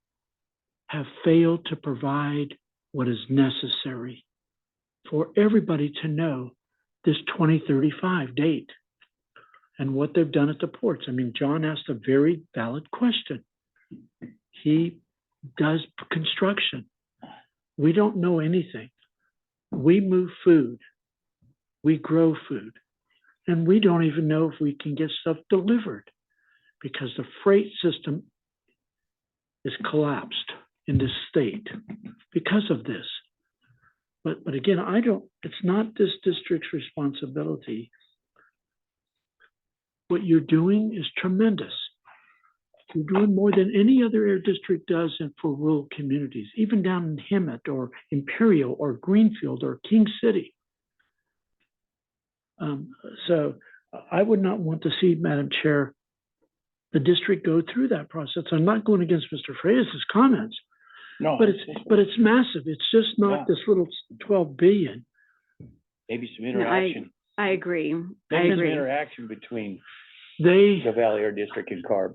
have failed to provide what is necessary for everybody to know this 2035 date and what they've done at the ports. I mean, John asked a very valid question. He does construction. We don't know anything. We move food. We grow food. And we don't even know if we can get stuff delivered because the freight system is collapsed in this state because of this. But again, it's not this district's responsibility. What you're doing is tremendous. You're doing more than any other air district does for rural communities, even down in Hemet or Imperial or Greenfield or King City. So I would not want to see, Madam Chair, the district go through that process. I'm not going against Mr. Freitas' comments. No, But it's massive. It's just not this little 12 billion. maybe some interaction. I agree. I Maybe some agree. interaction between They, the Valley Air District and CARB.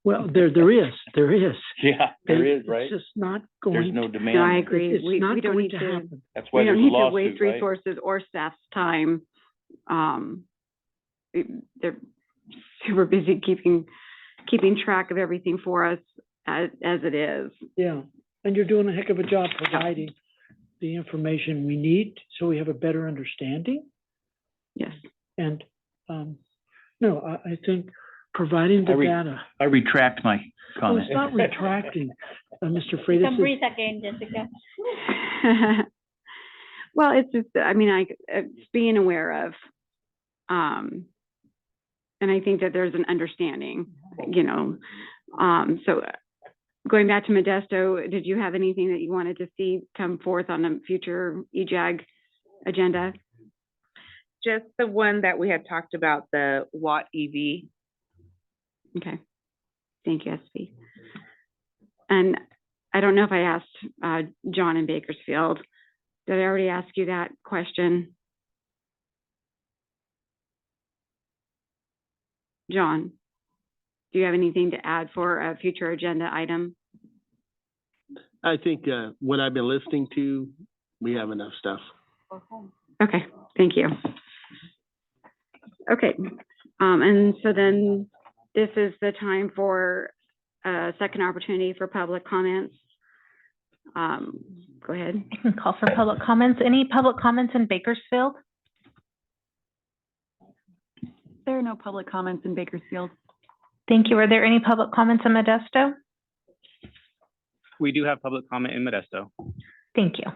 well, there is. Yeah, there They- is, right? It's just not There's going, no No, I demand. agree. it's We not don't going need to to, happen. That's why we don't there's a need to lawsuit, waste right? resources or staff's time. They're super busy keeping track of everything for us as it is. Yeah, and you're doing a heck of a job providing the information we need so we have a better understanding. Yes. And, no, I think providing the data. I retract my Oh, comment. it's not retracting, Mr. Freitas. Come breathe again, Jessica. Well, it's just, I mean, it's being aware of, and I think that there's an understanding, so going back to Modesto, did you have anything that you wanted to see come forth on a future EJAG agenda? Just the one that we had talked about, the Watt EV. Okay, thank you, SV. And I don't know if I asked John in Bakersfield. Did I already ask you that question? John, do you have anything to add for a future agenda item? I think, what I've been listening to, we have enough stuff. Okay, thank you. Okay, and so then this is the time for a second opportunity for public comments. Go ahead. I can call for public comments. Any public comments in Bakersfield? There are no public comments in Bakersfield. Thank you. Are there any public comments in Modesto? We do have public comment in Modesto. Thank you.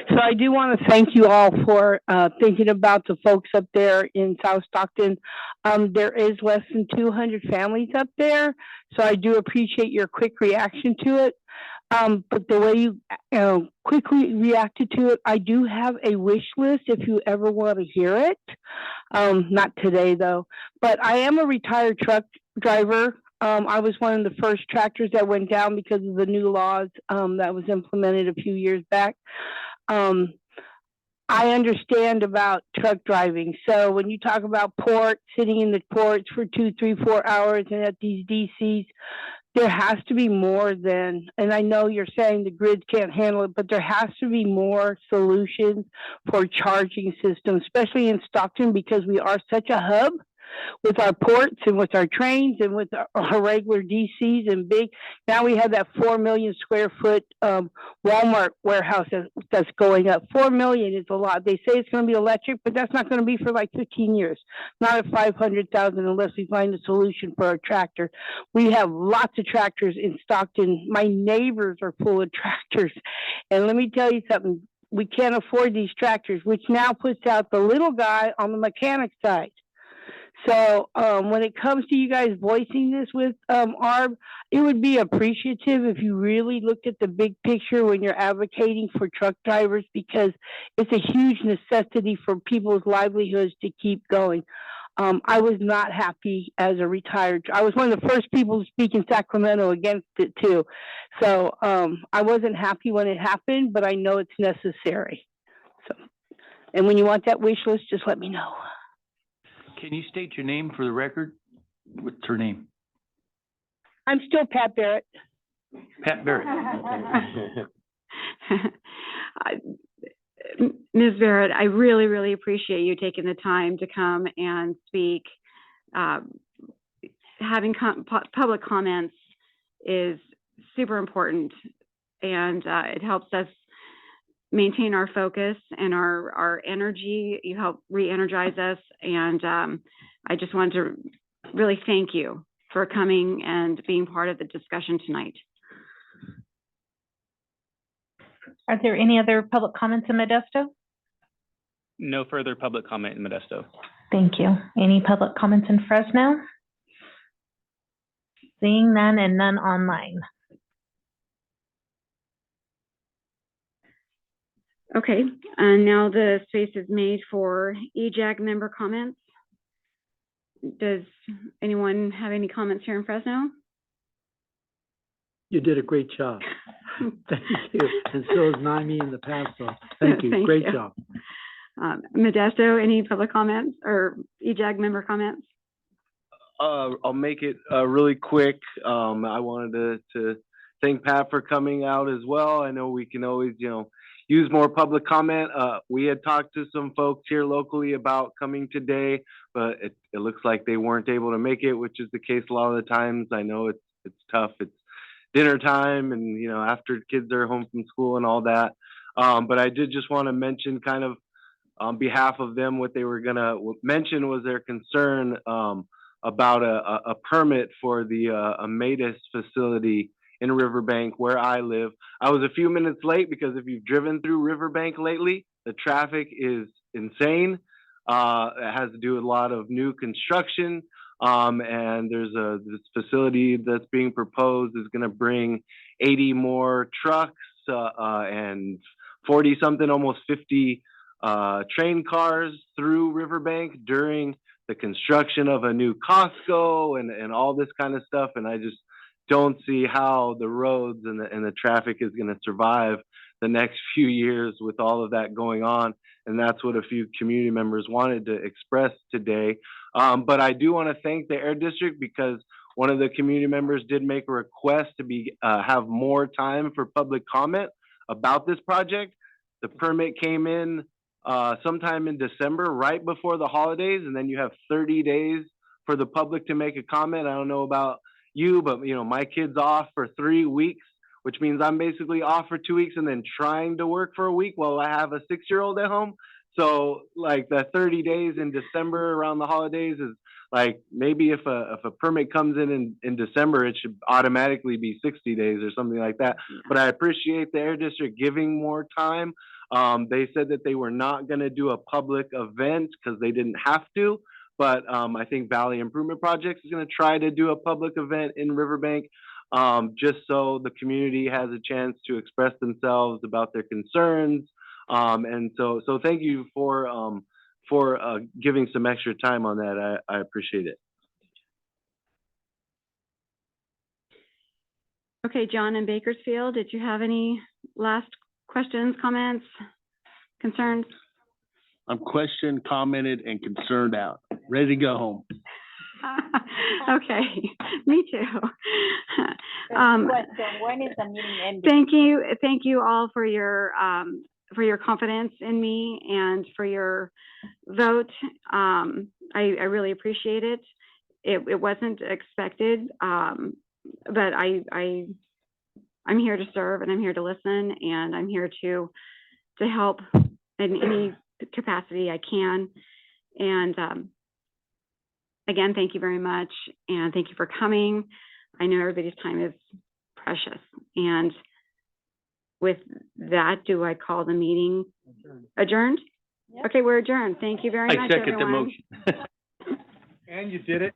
So I do want to thank you all for thinking about the folks up there in South Stockton. There is less than 200 families up there, so I do appreciate your quick reaction to it. But the way you quickly reacted to it, I do have a wish list if you ever want to hear it. Not today though, but I am a retired truck driver. I was one of the first tractors that went down because of the new laws that was implemented a few years back. I understand about truck driving. So when you talk about port, sitting in the ports for 2, 3, 4 hours and at these DCs, there has to be more than, and I know you're saying the grid can't handle it, but there has to be more solutions for charging systems, especially in Stockton, because we are such a hub with our ports and with our trains and with our regular DCs and big. Now we have that 4 million square foot Walmart warehouse that's going up. 4 million is a lot. They say it's going to be electric, but that's not going to be for like 15 years. Not at 500,000 unless we find a solution for our tractor. We have lots of tractors in Stockton. My neighbors are full of tractors. And let me tell you something. We can't afford these tractors, which now puts out the little guy on the mechanic side. So, when it comes to you guys voicing this with, ARB, it would be appreciative if you really looked at the big picture when you're advocating for truck drivers, because it's a huge necessity for people's livelihoods to keep going. I was not happy as a I was one of the first people to speak in Sacramento against it too. So, I wasn't happy when it happened, but I know it's necessary. So, and when you want that wish list, just let me know. Can you state your name for the record? What's her name? I'm still Pat Barrett. Pat Barrett. Ms. Barrett, I really, really appreciate you taking the time to come and speak. Having public comments is super important, and it helps us maintain our focus and our energy. You help re-energize us, and I just wanted to really thank you for coming and being part of the discussion tonight. Are there any other public comments in Modesto? No further public comment in Modesto. Thank you. Any public comments in Fresno? Seeing none and none online. Okay, and now the space is made for EJAG member comments. Does anyone have any comments here in Fresno? You did a great job. Thank you. And so has Naimi in the past, so thank you. Great job. Modesto, any public comments or EJAG member comments? I'll make it really quick. I wanted to thank Pat for coming out as well. I know we can always, use more public comment. We had talked to some folks here locally about coming today, but it looks like they weren't able to make it, which is the case a lot of the times. I know it's tough. It's dinner time and, after kids are home from school and all that. But I did just want to mention kind of on behalf of them, what they were going to mention was their concern about a permit for the Amatus facility in Riverbank where I live. I was a few minutes late because if you've driven through Riverbank lately, the traffic is insane. It has to do with a lot of new construction. And there's this facility that's being proposed is going to bring 80 more trucks and 40 something, almost 50 train cars through Riverbank during the construction of a new Costco and all this kind of stuff. And I just don't see how the roads and the traffic is going to survive the next few years with all of that going on. And that's what a few community members wanted to express today. But I do want to thank the Air District because one of the community members did make a request to have more time for public comment about this project. The permit came in sometime in December, right before the holidays, and then you have 30 days for the public to make a comment. I don't know about you, but my kid's off for 3 weeks, which means I'm basically off for 2 weeks and then trying to work for a week while I have a 6-year-old at home. So like the 30 days in December around the holidays is like, maybe if a permit comes in December, it should automatically be 60 days or something like that. But I appreciate the Air District giving more time. They said that they were not going to do a public event because they didn't have to. But I think Valley Improvement Projects is going to try to do a public event in Riverbank just so the community has a chance to express themselves about their concerns. And so thank you for giving some extra time on that. I appreciate it. Okay, John in Bakersfield, did you have any last questions, comments, concerns? I'm questioned, commented, and concerned out. Ready to go home. Okay, me too. When is the meeting ending? Thank you all for your confidence in me and for your vote. I really appreciate it. It wasn't expected, but I'm here to serve and I'm here to listen and I'm here to help in any capacity I can. And again, thank you very much. And thank you for coming. I know everybody's time is precious. And with that, do I call the meeting adjourned? Yep. Okay, we're adjourned. Thank you very much, I second everyone. the motion. And you did it.